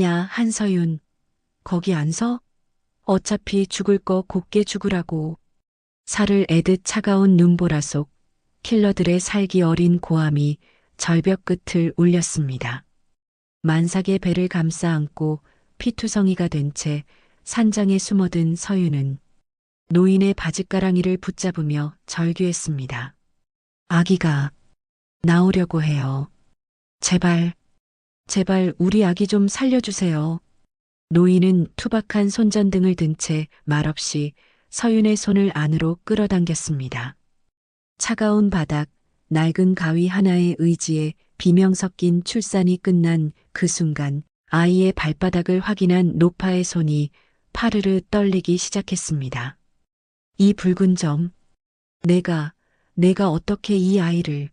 야, 한서윤. 거기 안 서? 어차피 죽을 거 곱게 죽으라고. 살을 애듯 차가운 눈보라 속 킬러들의 살기 어린 고함이 절벽 끝을 울렸습니다. 만삭의 배를 감싸 안고 피투성이가 된 채 산장에 숨어든 서윤은 노인의 바짓가랑이를 붙잡으며 절규했습니다. 아기가 나오려고 해요. 제발, 제발 우리 아기 좀 살려주세요. 노인은 투박한 손전등을 든 채 말없이 서윤의 손을 안으로 끌어당겼습니다. 차가운 바닥, 낡은 가위 하나의 의지에 비명 섞인 출산이 끝난 그 순간 아이의 발바닥을 확인한 노파의 손이 파르르 떨리기 시작했습니다. 이 붉은 점, 내가 어떻게 이 아이를.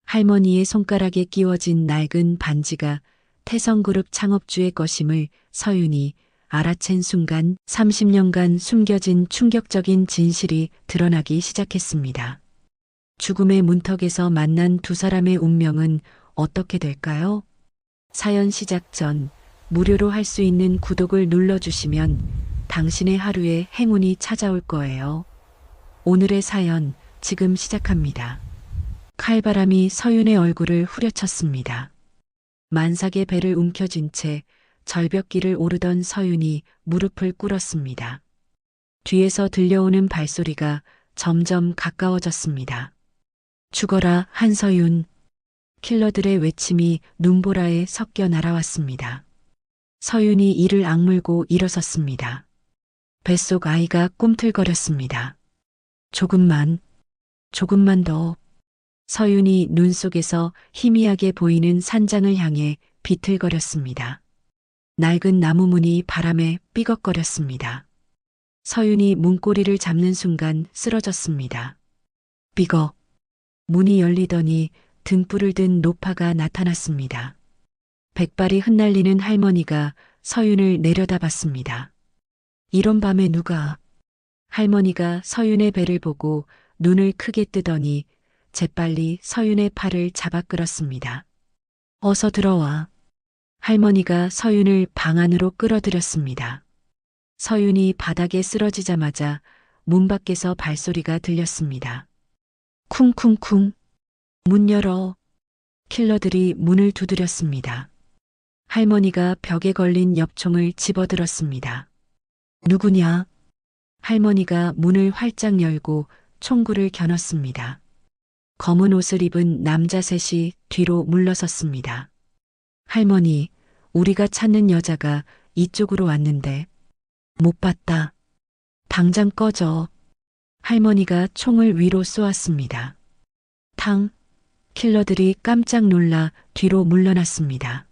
할머니의 손가락에 끼워진 낡은 반지가 태성그룹 창업주의 것임을 서윤이 알아챈 순간 30년간 숨겨진 충격적인 진실이 드러나기 시작했습니다. 죽음의 문턱에서 만난 두 사람의 운명은 어떻게 될까요? 사연 시작 전 무료로 할 수 있는 구독을 눌러주시면 당신의 하루에 행운이 찾아올 거예요. 오늘의 사연 지금 시작합니다. 칼바람이 서윤의 얼굴을 후려쳤습니다. 만삭의 배를 움켜쥔 채 절벽길을 오르던 서윤이 무릎을 꿇었습니다. 뒤에서 들려오는 발소리가 점점 가까워졌습니다. 죽어라, 한서윤. 킬러들의 외침이 눈보라에 섞여 날아왔습니다. 서윤이 이를 악물고 일어섰습니다. 뱃속 아이가 꿈틀거렸습니다. 조금만 더. 서윤이 눈 속에서 희미하게 보이는 산장을 향해 비틀거렸습니다. 낡은 나무 문이 바람에 삐걱거렸습니다. 서윤이 문고리를 잡는 순간 쓰러졌습니다. 삐걱. 문이 열리더니 등불을 든 노파가 나타났습니다. 백발이 흩날리는 할머니가 서윤을 내려다봤습니다. 이런 밤에 누가. 할머니가 서윤의 배를 보고 눈을 크게 뜨더니 재빨리 서윤의 팔을 잡아 끌었습니다. 어서 들어와. 할머니가 서윤을 방 안으로 끌어들였습니다. 서윤이 바닥에 쓰러지자마자 문 밖에서 발소리가 들렸습니다. 쿵쿵쿵. 문 열어. 킬러들이 문을 두드렸습니다. 할머니가 벽에 걸린 엽총을 집어들었습니다. 누구냐? 할머니가 문을 활짝 열고 총구를 겨눴습니다. 검은 옷을 입은 남자 셋이 뒤로 물러섰습니다. 할머니, 우리가 찾는 여자가 이쪽으로 왔는데. 못 봤다. 당장 꺼져. 할머니가 총을 위로 쏘았습니다. 탕. 킬러들이 깜짝 놀라 뒤로 물러났습니다.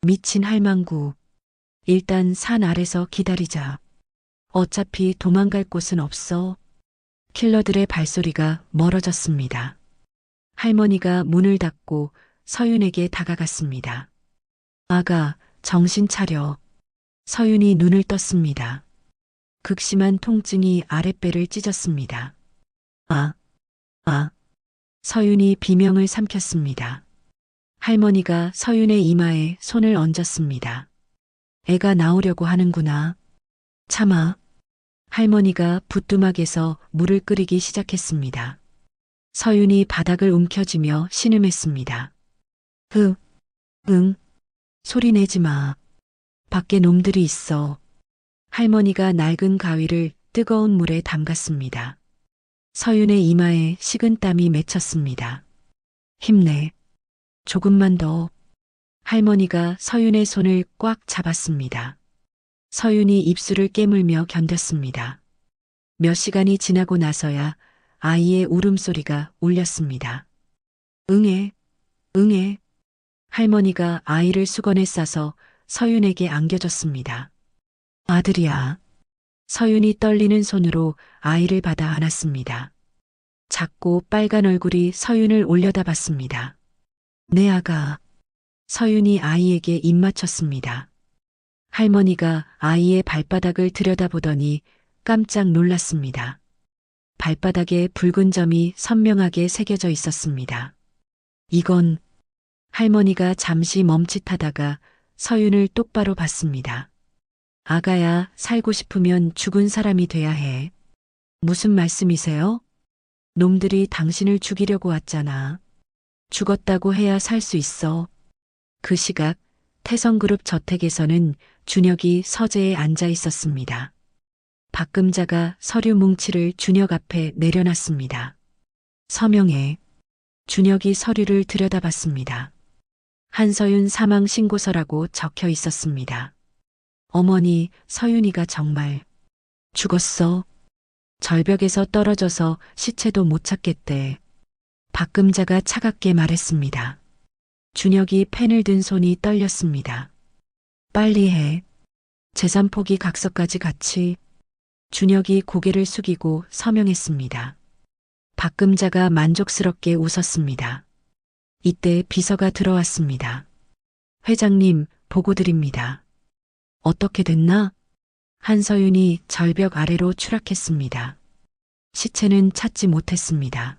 미친 할망구. 일단 산 아래서 기다리자. 어차피 도망갈 곳은 없어. 킬러들의 발소리가 멀어졌습니다. 할머니가 문을 닫고 서윤에게 다가갔습니다. 아가, 정신 차려. 서윤이 눈을 떴습니다. 극심한 통증이 아랫배를 찢었습니다. 아. 서윤이 비명을 삼켰습니다. 할머니가 서윤의 이마에 손을 얹었습니다. 애가 나오려고 하는구나. 참아. 할머니가 부뚜막에서 물을 끓이기 시작했습니다. 서윤이 바닥을 움켜쥐며 신음했습니다. 응. 소리 내지 마. 밖에 놈들이 있어. 할머니가 낡은 가위를 뜨거운 물에 담갔습니다. 서윤의 이마에 식은땀이 맺혔습니다. 힘내. 조금만 더. 할머니가 서윤의 손을 꽉 잡았습니다. 서윤이 입술을 깨물며 견뎠습니다. 몇 시간이 지나고 나서야 아이의 울음소리가 울렸습니다. 응애. 할머니가 아이를 수건에 싸서 서윤에게 안겨줬습니다. 아들이야. 서윤이 떨리는 손으로 아이를 받아 안았습니다. 작고 빨간 얼굴이 서윤을 올려다봤습니다. 내 아가. 서윤이 아이에게 입 맞췄습니다. 할머니가 아이의 발바닥을 들여다보더니 깜짝 놀랐습니다. 발바닥에 붉은 점이 선명하게 새겨져 있었습니다. 이건. 할머니가 잠시 멈칫하다가 서윤을 똑바로 봤습니다. 아가야, 살고 싶으면 죽은 사람이 돼야 해. 무슨 말씀이세요? 놈들이 당신을 죽이려고 왔잖아. 죽었다고 해야 살 수 있어. 그 시각 태성그룹 저택에서는 준혁이 서재에 앉아 있었습니다. 박금자가 서류 뭉치를 준혁 앞에 내려놨습니다. 서명해. 준혁이 서류를 들여다봤습니다. 한서윤 사망 신고서라고 적혀 있었습니다. 어머니, 서윤이가 정말 죽었어. 절벽에서 떨어져서 시체도 못 찾겠대. 박금자가 차갑게 말했습니다. 준혁이 펜을 든 손이 떨렸습니다. 빨리 해. 재산 포기 각서까지 같이. 준혁이 고개를 숙이고 서명했습니다. 박금자가 만족스럽게 웃었습니다. 이때 비서가 들어왔습니다. 회장님, 보고 드립니다. 어떻게 됐나? 한서윤이 절벽 아래로 추락했습니다. 시체는 찾지 못했습니다.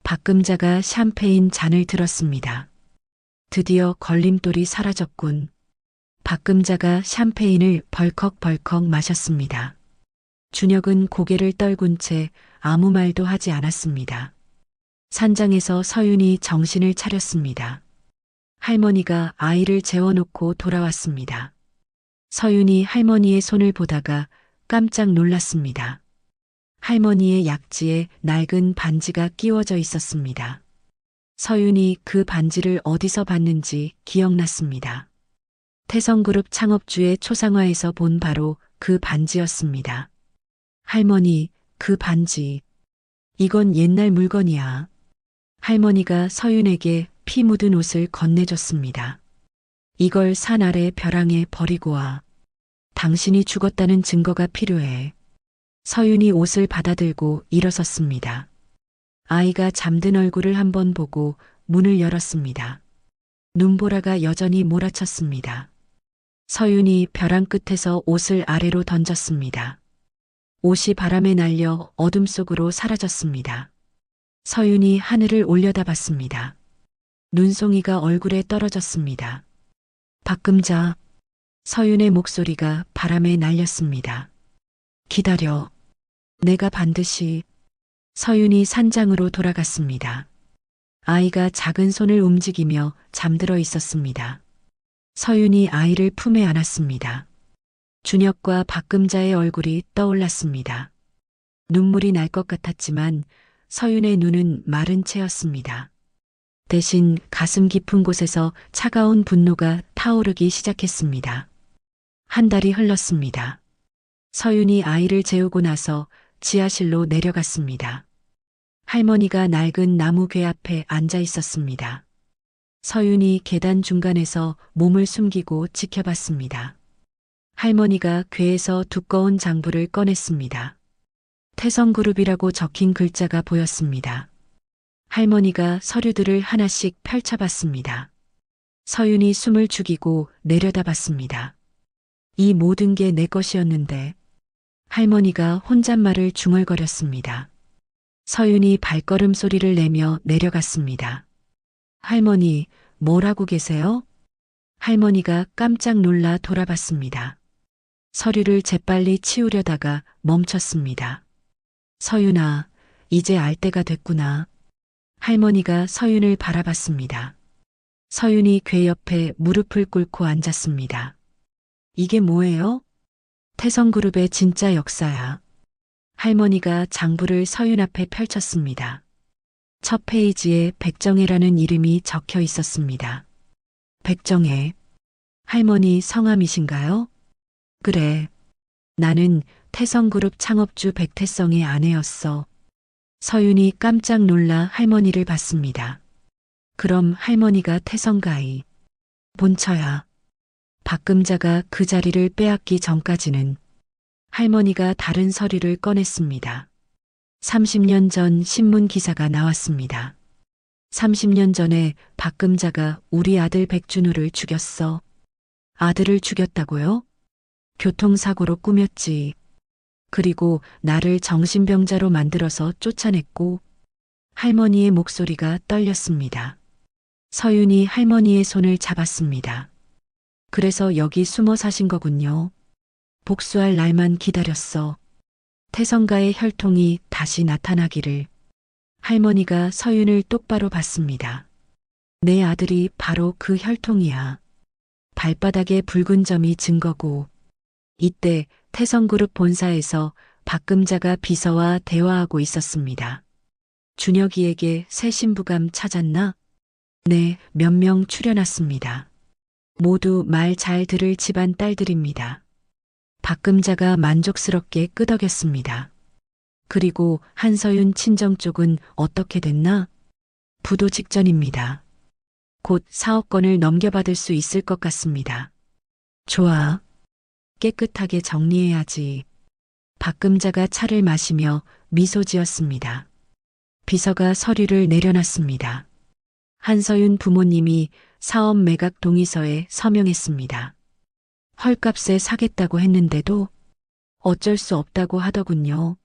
박금자가 샴페인 잔을 들었습니다. 드디어 걸림돌이 사라졌군. 박금자가 샴페인을 벌컥벌컥 마셨습니다. 준혁은 고개를 떨군 채 아무 말도 하지 않았습니다. 산장에서 서윤이 정신을 차렸습니다. 할머니가 아이를 재워놓고 돌아왔습니다. 서윤이 할머니의 손을 보다가 깜짝 놀랐습니다. 할머니의 약지에 낡은 반지가 끼워져 있었습니다. 서윤이 그 반지를 어디서 봤는지 기억났습니다. 태성그룹 창업주의 초상화에서 본 바로 그 반지였습니다. 할머니, 그 반지. 이건 옛날 물건이야. 할머니가 서윤에게 피 묻은 옷을 건네줬습니다. 이걸 산 아래 벼랑에 버리고 와. 당신이 죽었다는 증거가 필요해. 서윤이 옷을 받아들고 일어섰습니다. 아이가 잠든 얼굴을 한번 보고 문을 열었습니다. 눈보라가 여전히 몰아쳤습니다. 서윤이 벼랑 끝에서 옷을 아래로 던졌습니다. 옷이 바람에 날려 어둠 속으로 사라졌습니다. 서윤이 하늘을 올려다봤습니다. 눈송이가 얼굴에 떨어졌습니다. 박금자. 서윤의 목소리가 바람에 날렸습니다. 기다려. 내가 반드시. 서윤이 산장으로 돌아갔습니다. 아이가 작은 손을 움직이며 잠들어 있었습니다. 서윤이 아이를 품에 안았습니다. 준혁과 박금자의 얼굴이 떠올랐습니다. 눈물이 날 것 같았지만 서윤의 눈은 마른 채였습니다. 대신 가슴 깊은 곳에서 차가운 분노가 타오르기 시작했습니다. 한 달이 흘렀습니다. 서윤이 아이를 재우고 나서 지하실로 내려갔습니다. 할머니가 낡은 나무 궤 앞에 앉아 있었습니다. 서윤이 계단 중간에서 몸을 숨기고 지켜봤습니다. 할머니가 궤에서 두꺼운 장부를 꺼냈습니다. 태성그룹이라고 적힌 글자가 보였습니다. 할머니가 서류들을 하나씩 펼쳐봤습니다. 서윤이 숨을 죽이고 내려다봤습니다. 이 모든 게 내 것이었는데. 할머니가 혼잣말을 중얼거렸습니다. 서윤이 발걸음 소리를 내며 내려갔습니다. 할머니, 뭘 하고 계세요? 할머니가 깜짝 놀라 돌아봤습니다. 서류를 재빨리 치우려다가 멈췄습니다. 서윤아, 이제 알 때가 됐구나. 할머니가 서윤을 바라봤습니다. 서윤이 궤 옆에 무릎을 꿇고 앉았습니다. 이게 뭐예요? 태성그룹의 진짜 역사야. 할머니가 장부를 서윤 앞에 펼쳤습니다. 첫 페이지에 백정혜라는 이름이 적혀 있었습니다. 백정혜. 할머니 성함이신가요? 그래. 나는 태성그룹 창업주 백태성의 아내였어. 서윤이 깜짝 놀라 할머니를 봤습니다. 그럼 할머니가 태성가이. 본처야. 박금자가 그 자리를 빼앗기 전까지는. 할머니가 다른 서류를 꺼냈습니다. 30년 전 신문 기사가 나왔습니다. 30년 전에 박금자가 우리 아들 백준우를 죽였어. 아들을 죽였다고요? 교통사고로 꾸몄지. 그리고 나를 정신병자로 만들어서 쫓아냈고. 할머니의 목소리가 떨렸습니다. 서윤이 할머니의 손을 잡았습니다. 그래서 여기 숨어 사신 거군요. 복수할 날만 기다렸어. 태성가의 혈통이 다시 나타나기를. 할머니가 서윤을 똑바로 봤습니다. 내 아들이 바로 그 혈통이야. 발바닥에 붉은 점이 증거고. 이때 태성그룹 본사에서 박금자가 비서와 대화하고 있었습니다. 준혁이에게 새 신부감 찾았나? 네, 몇 명 추려놨습니다. 모두 말 잘 들을 집안 딸들입니다. 박금자가 만족스럽게 끄덕였습니다. 그리고 한서윤 친정 쪽은 어떻게 됐나? 부도 직전입니다. 곧 사업권을 넘겨받을 수 있을 것 같습니다. 좋아. 깨끗하게 정리해야지. 박금자가 차를 마시며 미소 지었습니다. 비서가 서류를 내려놨습니다. 한서윤 부모님이 사업 매각 동의서에 서명했습니다. 헐값에 사겠다고 했는데도 어쩔 수 없다고 하더군요.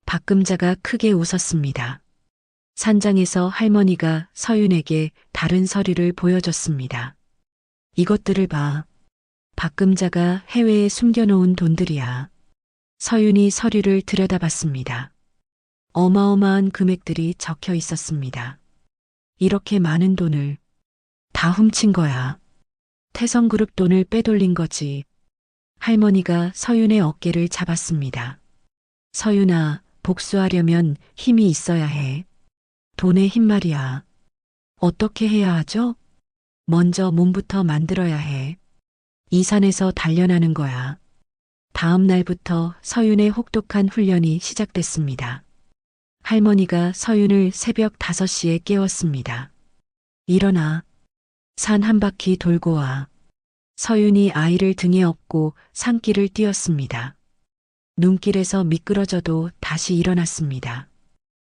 박금자가 크게 웃었습니다. 산장에서 할머니가 서윤에게 다른 서류를 보여줬습니다. 이것들을 봐. 박금자가 해외에 숨겨놓은 돈들이야. 서윤이 서류를 들여다봤습니다. 어마어마한 금액들이 적혀 있었습니다. 이렇게 많은 돈을 다 훔친 거야. 태성그룹 돈을 빼돌린 거지. 할머니가 서윤의 어깨를 잡았습니다. 서윤아, 복수하려면 힘이 있어야 해. 돈의 힘 말이야. 어떻게 해야 하죠? 먼저 몸부터 만들어야 해. 이 산에서 단련하는 거야. 다음 날부터 서윤의 혹독한 훈련이 시작됐습니다. 할머니가 서윤을 새벽 5시에 깨웠습니다. 일어나. 산 한 바퀴 돌고 와. 서윤이 아이를 등에 업고 산길을 뛰었습니다. 눈길에서 미끄러져도 다시 일어났습니다.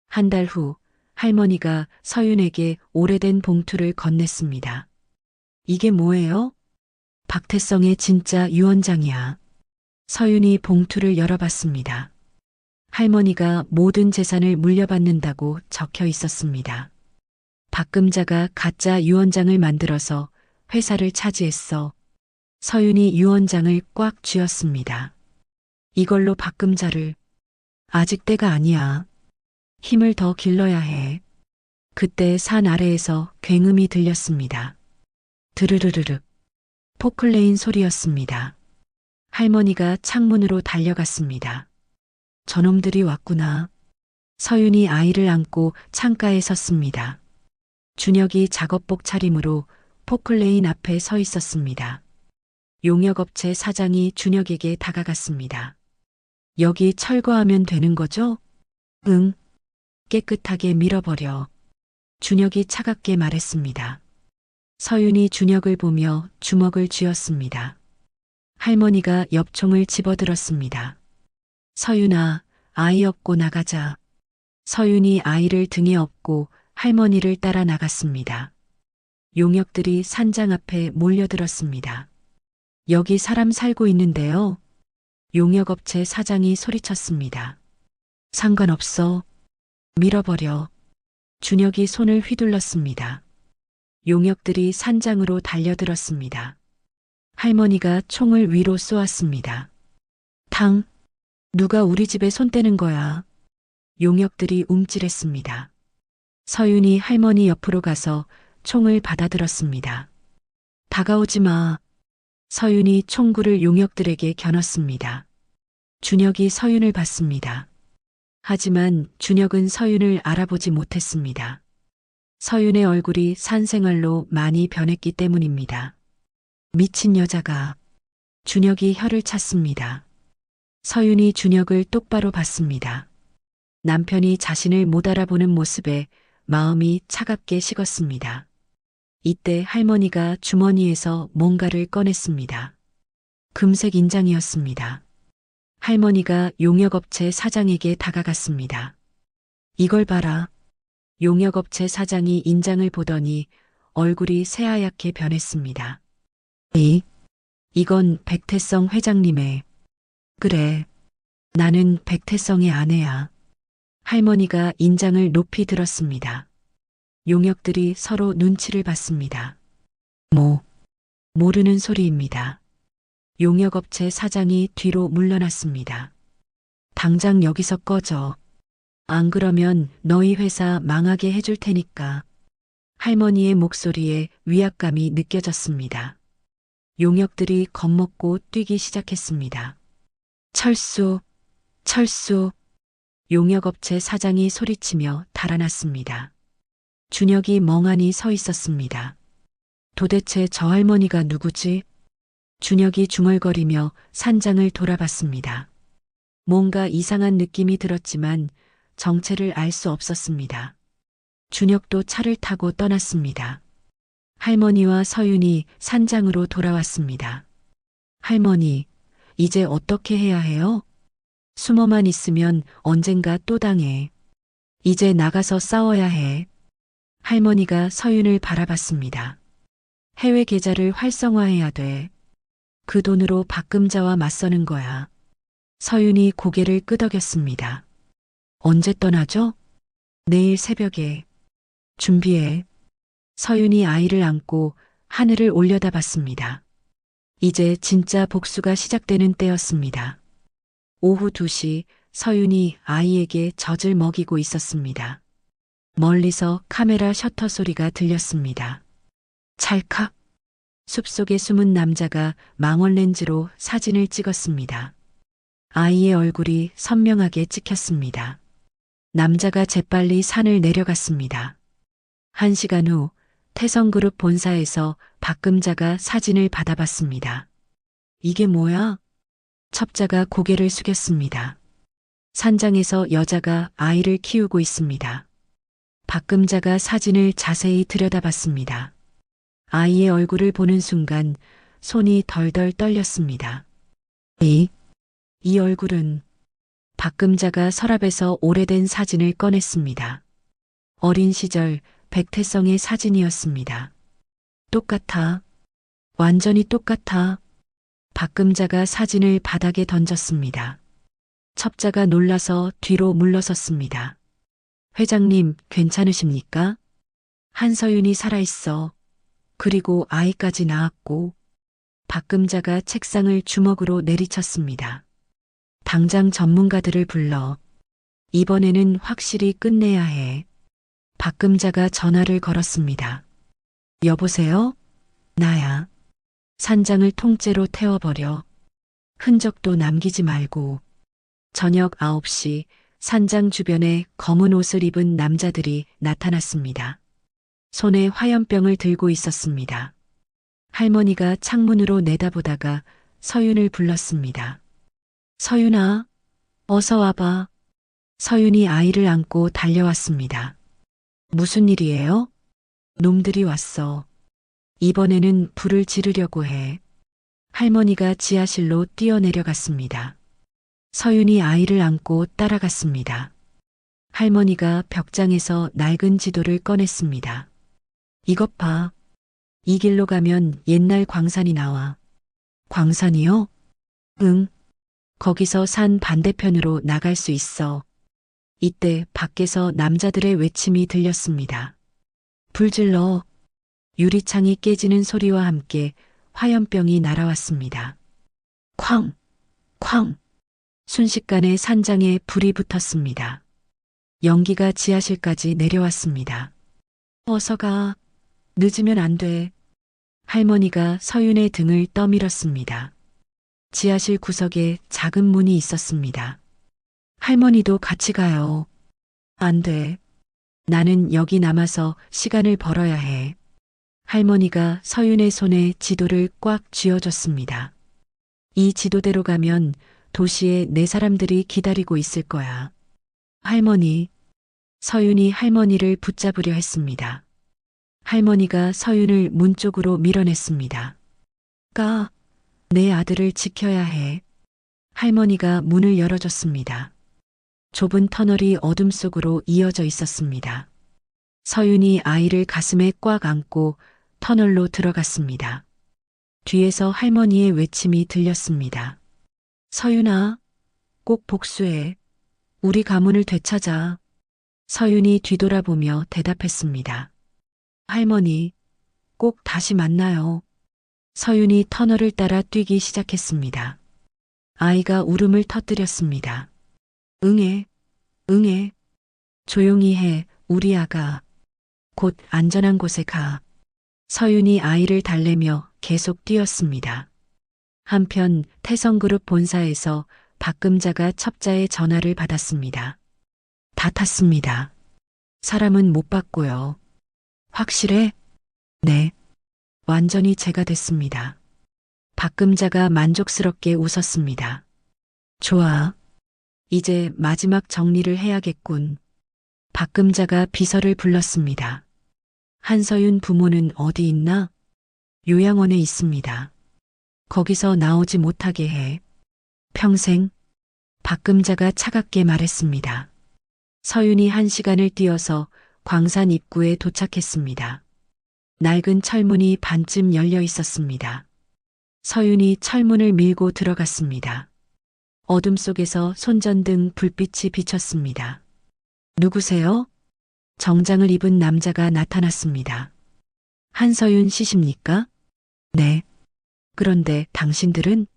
한 달 후 할머니가 서윤에게 오래된 봉투를 건넸습니다. 이게 뭐예요? 박태성의 진짜 유언장이야. 서윤이 봉투를 열어봤습니다. 할머니가 모든 재산을 물려받는다고 적혀 있었습니다. 박금자가 가짜 유언장을 만들어서 회사를 차지했어. 서윤이 유언장을 꽉 쥐었습니다. 이걸로 박금자를. 아직 때가 아니야. 힘을 더 길러야 해. 그때 산 아래에서 굉음이 들렸습니다. 드르르르륵. 포클레인 소리였습니다. 할머니가 창문으로 달려갔습니다. 저놈들이 왔구나. 서윤이 아이를 안고 창가에 섰습니다. 준혁이 작업복 차림으로 포클레인 앞에 서 있었습니다. 용역업체 사장이 준혁에게 다가갔습니다. 여기 철거하면 되는 거죠? 응. 깨끗하게 밀어버려. 준혁이 차갑게 말했습니다. 서윤이 준혁을 보며 주먹을 쥐었습니다. 할머니가 엽총을 집어들었습니다. 서윤아, 아이 업고 나가자. 서윤이 아이를 등에 업고 할머니를 따라 나갔습니다. 용역들이 산장 앞에 몰려들었습니다. 여기 사람 살고 있는데요. 용역업체 사장이 소리쳤습니다. 상관없어. 밀어버려. 준혁이 손을 휘둘렀습니다. 용역들이 산장으로 달려들었습니다. 할머니가 총을 위로 쏘았습니다. 탕! 누가 우리 집에 손 떼는 거야. 용역들이 움찔했습니다. 서윤이 할머니 옆으로 가서 총을 받아들었습니다. 다가오지 마. 서윤이 총구를 용역들에게 겨눴습니다. 준혁이 서윤을 봤습니다. 하지만 준혁은 서윤을 알아보지 못했습니다. 서윤의 얼굴이 산생활로 많이 변했기 때문입니다. 미친 여자가. 준혁이 혀를 찼습니다. 서윤이 준혁을 똑바로 봤습니다. 남편이 자신을 못 알아보는 모습에 마음이 차갑게 식었습니다. 이때 할머니가 주머니에서 뭔가를 꺼냈습니다. 금색 인장이었습니다. 할머니가 용역업체 사장에게 다가갔습니다. 이걸 봐라. 용역업체 사장이 인장을 보더니 얼굴이 새하얗게 변했습니다. 이건 백태성 회장님의. 그래. 나는 백태성의 아내야. 할머니가 인장을 높이 들었습니다. 용역들이 서로 눈치를 봤습니다. 모르는 소리입니다. 용역업체 사장이 뒤로 물러났습니다. 당장 여기서 꺼져. 안 그러면 너희 회사 망하게 해줄 테니까. 할머니의 목소리에 위압감이 느껴졌습니다. 용역들이 겁먹고 뛰기 시작했습니다. 철수, 철수. 용역업체 사장이 소리치며 달아났습니다. 준혁이 멍하니 서 있었습니다. 도대체 저 할머니가 누구지? 준혁이 중얼거리며 산장을 돌아봤습니다. 뭔가 이상한 느낌이 들었지만 정체를 알 수 없었습니다. 준혁도 차를 타고 떠났습니다. 할머니와 서윤이 산장으로 돌아왔습니다. 할머니, 이제 어떻게 해야 해요? 숨어만 있으면 언젠가 또 당해. 이제 나가서 싸워야 해. 할머니가 서윤을 바라봤습니다. 해외 계좌를 활성화해야 돼. 그 돈으로 박금자와 맞서는 거야. 서윤이 고개를 끄덕였습니다. 언제 떠나죠? 내일 새벽에. 준비해. 서윤이 아이를 안고 하늘을 올려다봤습니다. 이제 진짜 복수가 시작되는 때였습니다. 오후 2시 서윤이 아이에게 젖을 먹이고 있었습니다. 멀리서 카메라 셔터 소리가 들렸습니다. 찰칵. 숲속에 숨은 남자가 망원 렌즈로 사진을 찍었습니다. 아이의 얼굴이 선명하게 찍혔습니다. 남자가 재빨리 산을 내려갔습니다. 1시간 후 태성그룹 본사에서 박금자가 사진을 받아봤습니다. 이게 뭐야? 첩자가 고개를 숙였습니다. 산장에서 여자가 아이를 키우고 있습니다. 박금자가 사진을 자세히 들여다봤습니다. 아이의 얼굴을 보는 순간 손이 덜덜 떨렸습니다. 이 얼굴은 박금자가 서랍에서 오래된 사진을 꺼냈습니다. 어린 시절 백태성의 사진이었습니다. 똑같아. 완전히 똑같아. 박금자가 사진을 바닥에 던졌습니다. 첩자가 놀라서 뒤로 물러섰습니다. 회장님, 괜찮으십니까? 한서윤이 살아있어. 그리고 아이까지 낳았고. 박금자가 책상을 주먹으로 내리쳤습니다. 당장 전문가들을 불러. 이번에는 확실히 끝내야 해. 박금자가 전화를 걸었습니다. 여보세요? 나야. 산장을 통째로 태워버려. 흔적도 남기지 말고. 저녁 9시 산장 주변에 검은 옷을 입은 남자들이 나타났습니다. 손에 화염병을 들고 있었습니다. 할머니가 창문으로 내다보다가 서윤을 불렀습니다. 서윤아, 어서 와봐. 서윤이 아이를 안고 달려왔습니다. 무슨 일이에요? 놈들이 왔어. 이번에는 불을 지르려고 해. 할머니가 지하실로 뛰어내려갔습니다. 서윤이 아이를 안고 따라갔습니다. 할머니가 벽장에서 낡은 지도를 꺼냈습니다. 이것 봐. 이 길로 가면 옛날 광산이 나와. 광산이요? 응. 거기서 산 반대편으로 나갈 수 있어. 이때 밖에서 남자들의 외침이 들렸습니다. 불 질러. 유리창이 깨지는 소리와 함께 화염병이 날아왔습니다. 쾅! 쾅! 순식간에 산장에 불이 붙었습니다. 연기가 지하실까지 내려왔습니다. 어서 가. 늦으면 안 돼. 할머니가 서윤의 등을 떠밀었습니다. 지하실 구석에 작은 문이 있었습니다. 할머니도 같이 가요. 안 돼. 나는 여기 남아서 시간을 벌어야 해. 할머니가 서윤의 손에 지도를 꽉 쥐어줬습니다. 이 지도대로 가면 도시에 내 사람들이 기다리고 있을 거야. 할머니. 서윤이 할머니를 붙잡으려 했습니다. 할머니가 서윤을 문 쪽으로 밀어냈습니다. 가. 내 아들을 지켜야 해. 할머니가 문을 열어줬습니다. 좁은 터널이 어둠 속으로 이어져 있었습니다. 서윤이 아이를 가슴에 꽉 안고 터널로 들어갔습니다. 뒤에서 할머니의 외침이 들렸습니다. 서윤아, 꼭 복수해. 우리 가문을 되찾아. 서윤이 뒤돌아보며 대답했습니다. 할머니, 꼭 다시 만나요. 서윤이 터널을 따라 뛰기 시작했습니다. 아이가 울음을 터뜨렸습니다. 응애, 응애. 조용히 해, 우리 아가. 곧 안전한 곳에 가. 서윤이 아이를 달래며 계속 뛰었습니다. 한편 태성그룹 본사에서 박금자가 첩자의 전화를 받았습니다. 다 탔습니다. 사람은 못 봤고요. 확실해? 네. 완전히 제가 됐습니다. 박금자가 만족스럽게 웃었습니다. 좋아. 이제 마지막 정리를 해야겠군. 박금자가 비서를 불렀습니다. 한서윤 부모는 어디 있나? 요양원에 있습니다. 거기서 나오지 못하게 해. 평생? 박금자가 차갑게 말했습니다. 서윤이 1시간을 뛰어서 광산 입구에 도착했습니다. 낡은 철문이 반쯤 열려 있었습니다. 서윤이 철문을 밀고 들어갔습니다. 어둠 속에서 손전등 불빛이 비쳤습니다. 누구세요? 정장을 입은 남자가 나타났습니다. 한서윤 씨십니까? 네. 그런데 당신들은?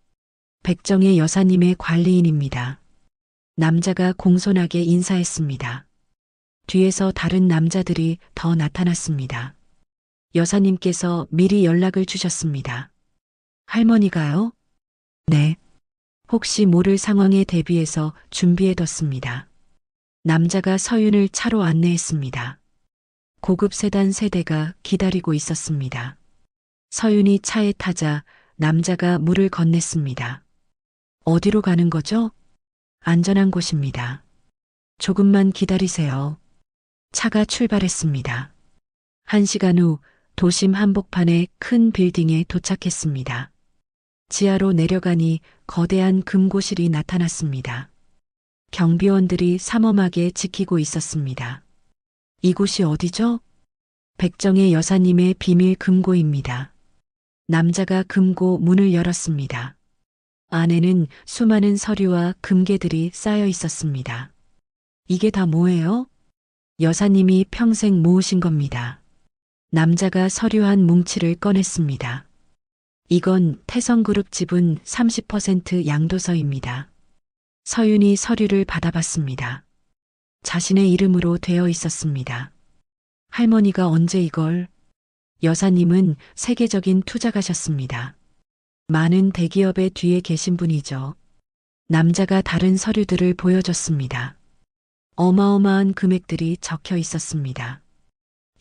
백정의 여사님의 관리인입니다. 남자가 공손하게 인사했습니다. 뒤에서 다른 남자들이 더 나타났습니다. 여사님께서 미리 연락을 주셨습니다. 할머니가요? 네. 혹시 모를 상황에 대비해서 준비해뒀습니다. 남자가 서윤을 차로 안내했습니다. 고급 세단 세대가 기다리고 있었습니다. 서윤이 차에 타자 남자가 물을 건넸습니다. 어디로 가는 거죠? 안전한 곳입니다. 조금만 기다리세요. 차가 출발했습니다. 1시간 후 도심 한복판의 큰 빌딩에 도착했습니다. 지하로 내려가니 거대한 금고실이 나타났습니다. 경비원들이 삼엄하게 지키고 있었습니다. 이곳이 어디죠? 백정의 여사님의 비밀 금고입니다. 남자가 금고 문을 열었습니다. 안에는 수많은 서류와 금괴들이 쌓여 있었습니다. 이게 다 뭐예요? 여사님이 평생 모으신 겁니다. 남자가 서류 한 뭉치를 꺼냈습니다. 이건 태성그룹 지분 30% 양도서입니다. 서윤이 서류를 받아봤습니다. 자신의 이름으로 되어 있었습니다. 할머니가 언제 이걸? 여사님은 세계적인 투자가셨습니다. 많은 대기업의 뒤에 계신 분이죠. 남자가 다른 서류들을 보여줬습니다. 어마어마한 금액들이 적혀 있었습니다.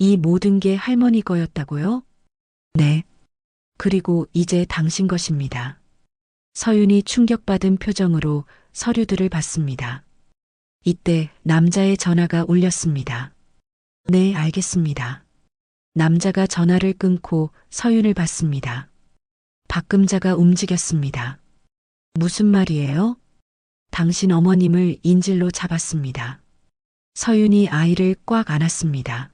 이 모든 게 할머니 거였다고요? 네. 그리고 이제 당신 것입니다. 서윤이 충격받은 표정으로 서류들을 봤습니다. 이때 남자의 전화가 울렸습니다. 네, 알겠습니다. 남자가 전화를 끊고 서윤을 봤습니다. 박금자가 움직였습니다. 무슨 말이에요? 당신 어머님을 인질로 잡았습니다. 서윤이 아이를 꽉 안았습니다.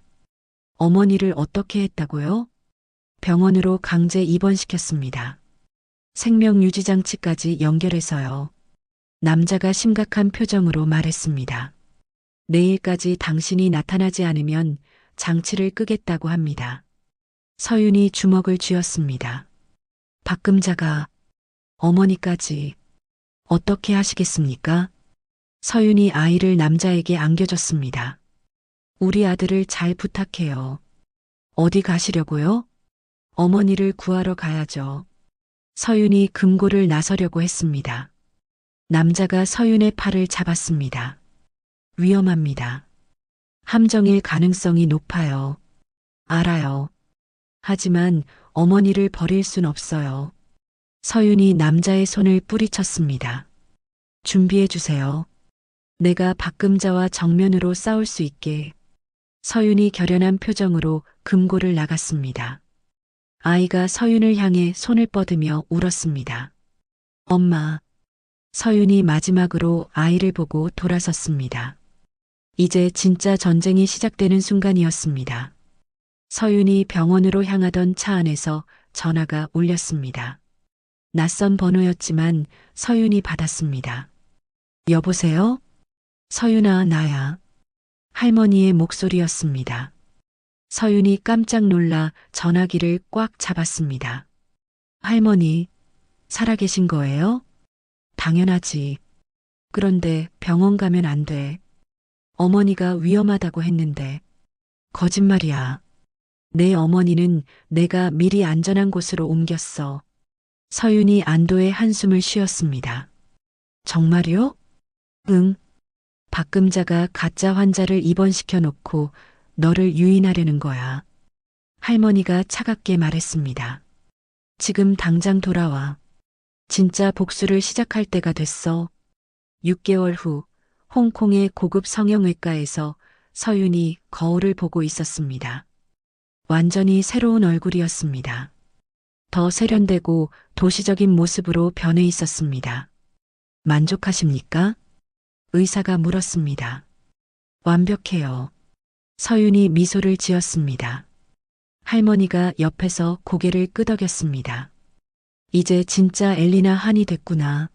어머니를 어떻게 했다고요? 병원으로 강제 입원시켰습니다. 생명유지장치까지 연결해서요. 남자가 심각한 표정으로 말했습니다. 내일까지 당신이 나타나지 않으면 장치를 끄겠다고 합니다. 서윤이 주먹을 쥐었습니다. 박금자가 어머니까지 어떻게 하시겠습니까? 서윤이 아이를 남자에게 안겨줬습니다. 우리 아들을 잘 부탁해요. 어디 가시려고요? 어머니를 구하러 가야죠. 서윤이 금고를 나서려고 했습니다. 남자가 서윤의 팔을 잡았습니다. 위험합니다. 함정일 가능성이 높아요. 알아요. 하지만 어머니를 버릴 순 없어요. 서윤이 남자의 손을 뿌리쳤습니다. 준비해 주세요. 내가 박금자와 정면으로 싸울 수 있게. 서윤이 결연한 표정으로 금고를 나갔습니다. 아이가 서윤을 향해 손을 뻗으며 울었습니다. 엄마. 서윤이 마지막으로 아이를 보고 돌아섰습니다. 이제 진짜 전쟁이 시작되는 순간이었습니다. 서윤이 병원으로 향하던 차 안에서 전화가 울렸습니다. 낯선 번호였지만 서윤이 받았습니다. 여보세요? 서윤아, 나야. 할머니의 목소리였습니다. 서윤이 깜짝 놀라 전화기를 꽉 잡았습니다. 할머니, 살아계신 거예요? 당연하지. 그런데 병원 가면 안 돼. 어머니가 위험하다고 했는데. 거짓말이야. 내 어머니는 내가 미리 안전한 곳으로 옮겼어. 서윤이 안도의 한숨을 쉬었습니다. 정말요? 응. 박금자가 가짜 환자를 입원시켜 놓고 너를 유인하려는 거야. 할머니가 차갑게 말했습니다. 지금 당장 돌아와. 진짜 복수를 시작할 때가 됐어. 6개월 후 홍콩의 고급 성형외과에서 서윤이 거울을 보고 있었습니다. 완전히 새로운 얼굴이었습니다. 더 세련되고 도시적인 모습으로 변해 있었습니다. 만족하십니까? 의사가 물었습니다. 완벽해요. 서윤이 미소를 지었습니다. 할머니가 옆에서 고개를 끄덕였습니다. 이제 진짜 엘리나 한이 됐구나.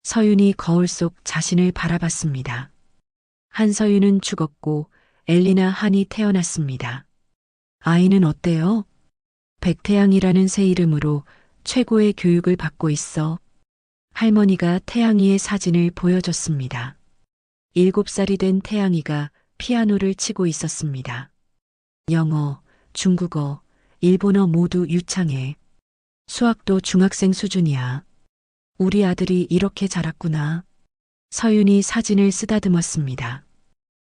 서윤이 거울 속 자신을 바라봤습니다. 한서윤은 죽었고 엘리나 한이 태어났습니다. 아이는 어때요? 백태양이라는 새 이름으로 최고의 교육을 받고 있어. 할머니가 태양이의 사진을 보여줬습니다. 7살이 된 태양이가 피아노를 치고 있었습니다. 영어, 중국어, 일본어 모두 유창해. 수학도 중학생 수준이야. 우리 아들이 이렇게 자랐구나. 서윤이 사진을 쓰다듬었습니다.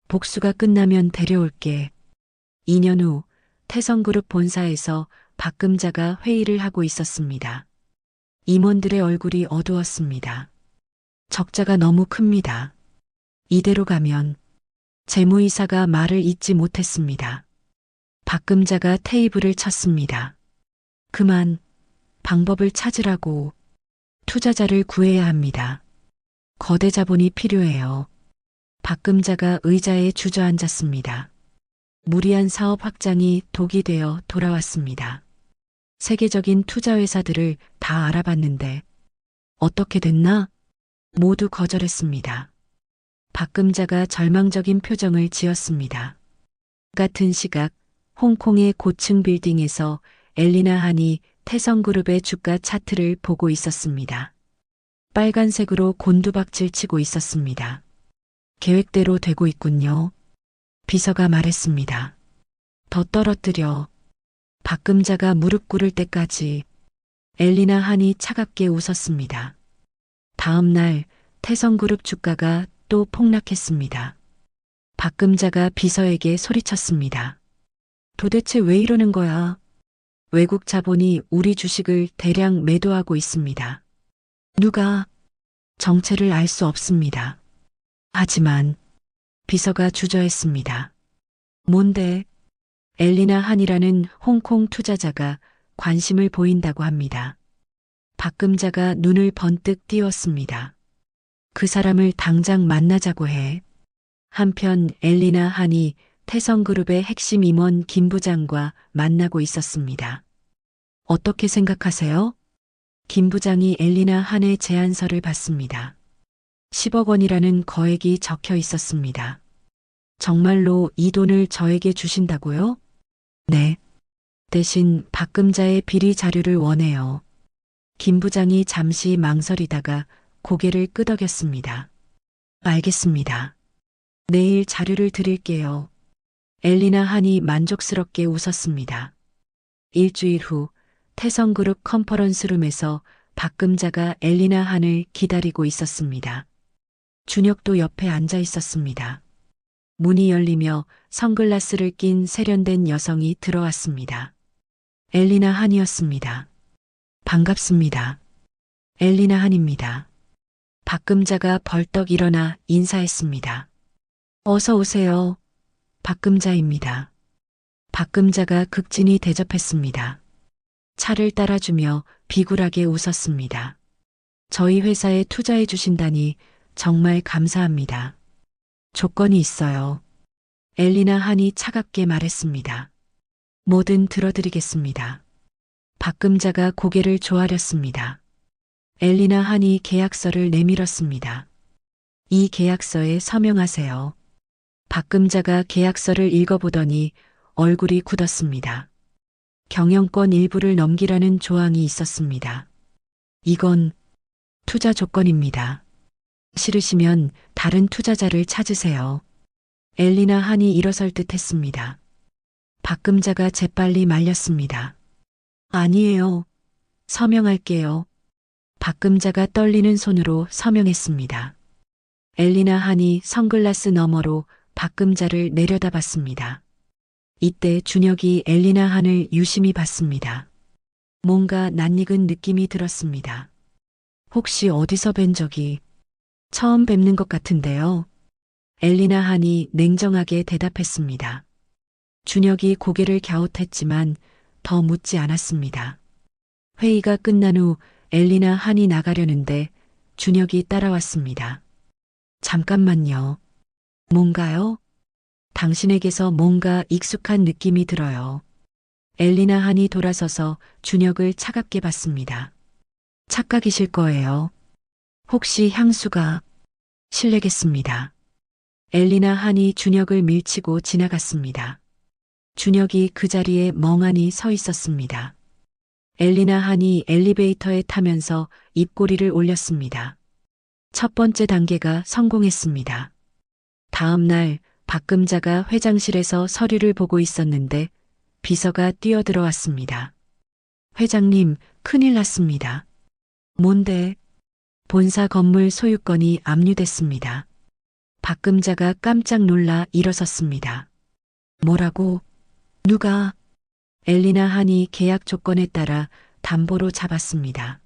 복수가 끝나면 데려올게. 2년 후 태성그룹 본사에서 박금자가 회의를 하고 있었습니다. 임원들의 얼굴이 어두웠습니다. 적자가 너무 큽니다. 이대로 가면 재무이사가 말을 잇지 못했습니다. 박금자가 테이블을 쳤습니다. 그만 방법을 찾으라고. 투자자를 구해야 합니다. 거대 자본이 필요해요. 박금자가 의자에 주저앉았습니다. 무리한 사업 확장이 독이 되어 돌아왔습니다. 세계적인 투자회사들을 다 알아봤는데 어떻게 됐나? 모두 거절했습니다. 박금자가 절망적인 표정을 지었습니다. 같은 시각 홍콩의 고층 빌딩에서 엘리나 한이 태성그룹의 주가 차트를 보고 있었습니다. 빨간색으로 곤두박질 치고 있었습니다. 계획대로 되고 있군요. 비서가 말했습니다. 더 떨어뜨려. 박금자가 무릎 꿇을 때까지. 엘리나 한이 차갑게 웃었습니다. 다음 날 태성그룹 주가가 또 폭락했습니다. 박금자가 비서에게 소리쳤습니다. 도대체 왜 이러는 거야? 외국 자본이 우리 주식을 대량 매도하고 있습니다. 누가? 정체를 알 수 없습니다. 하지만 비서가 주저했습니다. 뭔데? 엘리나 한이라는 홍콩 투자자가 관심을 보인다고 합니다. 박금자가 눈을 번뜩 띄웠습니다. 그 사람을 당장 만나자고 해. 한편 엘리나 한이 태성그룹의 핵심 임원 김 부장과 만나고 있었습니다. 어떻게 생각하세요? 김 부장이 엘리나 한의 제안서를 받습니다. 10억 원이라는 거액이 적혀 있었습니다. 정말로 이 돈을 저에게 주신다고요? 네. 대신 박금자의 비리 자료를 원해요. 김 부장이 잠시 망설이다가 고개를 끄덕였습니다. 알겠습니다. 내일 자료를 드릴게요. 엘리나 한이 만족스럽게 웃었습니다. 일주일 후 태성그룹 컨퍼런스룸에서 박금자가 엘리나 한을 기다리고 있었습니다. 준혁도 옆에 앉아 있었습니다. 문이 열리며 선글라스를 낀 세련된 여성이 들어왔습니다. 엘리나 한이었습니다. 반갑습니다. 엘리나 한입니다. 박금자가 벌떡 일어나 인사했습니다. 어서 오세요. 박금자입니다. 박금자가 극진히 대접했습니다. 차를 따라주며 비굴하게 웃었습니다. 저희 회사에 투자해 주신다니 정말 감사합니다. 조건이 있어요. 엘리나 한이 차갑게 말했습니다. 뭐든 들어드리겠습니다. 박금자가 고개를 조아렸습니다. 엘리나 한이 계약서를 내밀었습니다. 이 계약서에 서명하세요. 박금자가 계약서를 읽어보더니 얼굴이 굳었습니다. 경영권 일부를 넘기라는 조항이 있었습니다. 이건 투자 조건입니다. 싫으시면 다른 투자자를 찾으세요. 엘리나 한이 일어설 듯 했습니다. 박금자가 재빨리 말렸습니다. 아니에요. 서명할게요. 박금자가 떨리는 손으로 서명했습니다. 엘리나 한이 선글라스 너머로 박금자를 내려다봤습니다. 이때 준혁이 엘리나 한을 유심히 봤습니다. 뭔가 낯익은 느낌이 들었습니다. 혹시 어디서 뵌 적이 처음 뵙는 것 같은데요. 엘리나 한이 냉정하게 대답했습니다. 준혁이 고개를 갸웃했지만 더 묻지 않았습니다. 회의가 끝난 후 엘리나 한이 나가려는데 준혁이 따라왔습니다. 잠깐만요. 뭔가요? 당신에게서 뭔가 익숙한 느낌이 들어요. 엘리나 한이 돌아서서 준혁을 차갑게 봤습니다. 착각이실 거예요. 혹시 향수가 실례겠습니다. 엘리나 한이 준혁을 밀치고 지나갔습니다. 준혁이 그 자리에 멍하니 서 있었습니다. 엘리나 한이 엘리베이터에 타면서 입꼬리를 올렸습니다. 첫 번째 단계가 성공했습니다. 다음 날 박금자가 회장실에서 서류를 보고 있었는데 비서가 뛰어들어왔습니다. 회장님, 큰일 났습니다. 뭔데? 본사 건물 소유권이 압류됐습니다. 박금자가 깜짝 놀라 일어섰습니다. 뭐라고? 누가? 엘리나 한이 계약 조건에 따라 담보로 잡았습니다.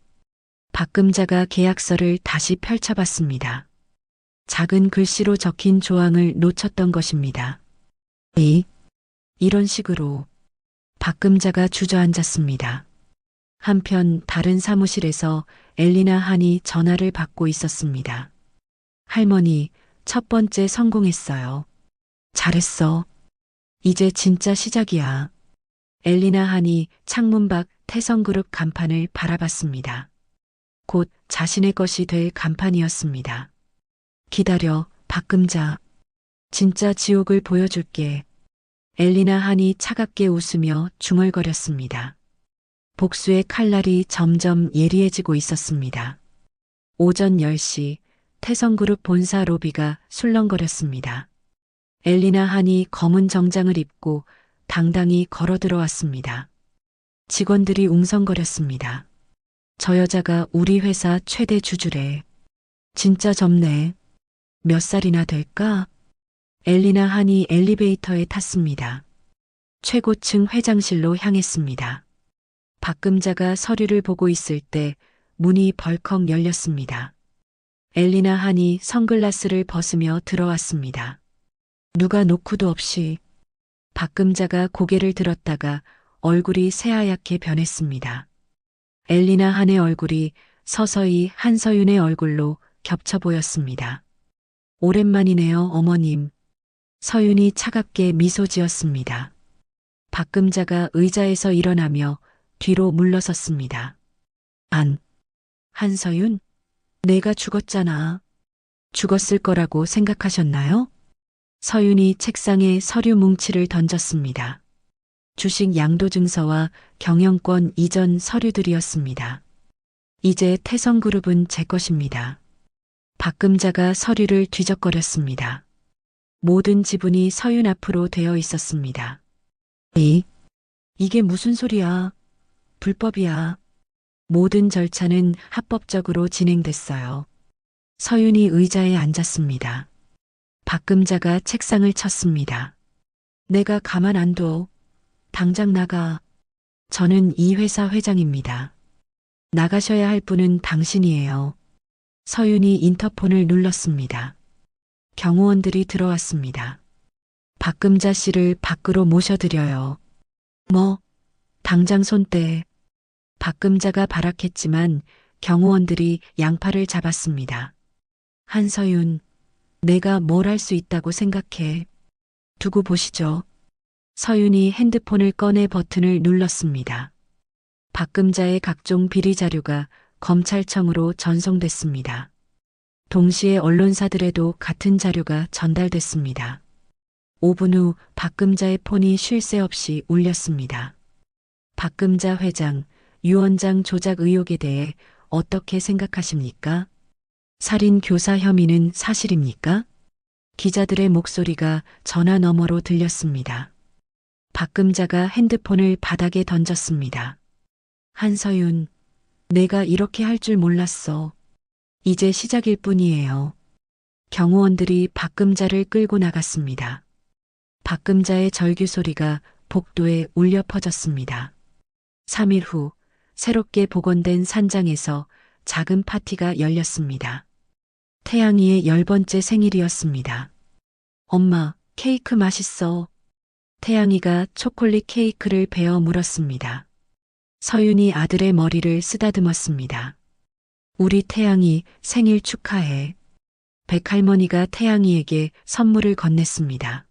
박금자가 계약서를 다시 펼쳐봤습니다. 작은 글씨로 적힌 조항을 놓쳤던 것입니다. 이런 식으로 박금자가 주저앉았습니다. 한편 다른 사무실에서 엘리나 한이 전화를 받고 있었습니다. 할머니, 첫 번째 성공했어요. 잘했어. 이제 진짜 시작이야. 엘리나 한이 창문 밖 태성그룹 간판을 바라봤습니다. 곧 자신의 것이 될 간판이었습니다. 기다려, 박금자. 진짜 지옥을 보여줄게. 엘리나 한이 차갑게 웃으며 중얼거렸습니다. 복수의 칼날이 점점 예리해지고 있었습니다. 오전 10시 태성그룹 본사 로비가 술렁거렸습니다. 엘리나 한이 검은 정장을 입고 당당히 걸어 들어왔습니다. 직원들이 웅성거렸습니다. 저 여자가 우리 회사 최대 주주래. 진짜 젊네. 몇 살이나 될까? 엘리나 한이 엘리베이터에 탔습니다. 최고층 회장실로 향했습니다. 박금자가 서류를 보고 있을 때 문이 벌컥 열렸습니다. 엘리나 한이 선글라스를 벗으며 들어왔습니다. 누가 노크도 없이 박금자가 고개를 들었다가 얼굴이 새하얗게 변했습니다. 엘리나 한의 얼굴이 서서히 한서윤의 얼굴로 겹쳐 보였습니다. 오랜만이네요, 어머님. 서윤이 차갑게 미소 지었습니다. 박금자가 의자에서 일어나며 뒤로 물러섰습니다. 한서윤? 내가 죽었잖아. 죽었을 거라고 생각하셨나요? 서윤이 책상에 서류 뭉치를 던졌습니다. 주식 양도증서와 경영권 이전 서류들이었습니다. 이제 태성그룹은 제 것입니다. 박금자가 서류를 뒤적거렸습니다. 모든 지분이 서윤 앞으로 되어 있었습니다. 이게 무슨 소리야? 불법이야. 모든 절차는 합법적으로 진행됐어요. 서윤이 의자에 앉았습니다. 박금자가 책상을 쳤습니다. 내가 가만 안 둬. 당장 나가. 저는 이 회사 회장입니다. 나가셔야 할 분은 당신이에요. 서윤이 인터폰을 눌렀습니다. 경호원들이 들어왔습니다. 박금자 씨를 밖으로 모셔드려요. 뭐? 당장 손 떼. 박금자가 발악했지만 경호원들이 양팔을 잡았습니다. 한서윤, 내가 뭘 할 수 있다고 생각해. 두고 보시죠. 서윤이 핸드폰을 꺼내 버튼을 눌렀습니다. 박금자의 각종 비리 자료가 검찰청으로 전송됐습니다. 동시에 언론사들에도 같은 자료가 전달됐습니다. 5분 후 박금자의 폰이 쉴 새 없이 울렸습니다. 박금자 회장, 유 원장 조작 의혹에 대해 어떻게 생각하십니까? 살인 교사 혐의는 사실입니까? 기자들의 목소리가 전화 너머로 들렸습니다. 박금자가 핸드폰을 바닥에 던졌습니다. 한서윤, 내가 이렇게 할 줄 몰랐어. 이제 시작일 뿐이에요. 경호원들이 박금자를 끌고 나갔습니다. 박금자의 절규 소리가 복도에 울려 퍼졌습니다. 3일 후 새롭게 복원된 산장에서 작은 파티가 열렸습니다. 태양이의 10번째 생일이었습니다. 엄마, 케이크 맛있어. 태양이가 초콜릿 케이크를 베어 물었습니다. 서윤이 아들의 머리를 쓰다듬었습니다. 우리 태양이 생일 축하해. 백할머니가 태양이에게 선물을 건넸습니다.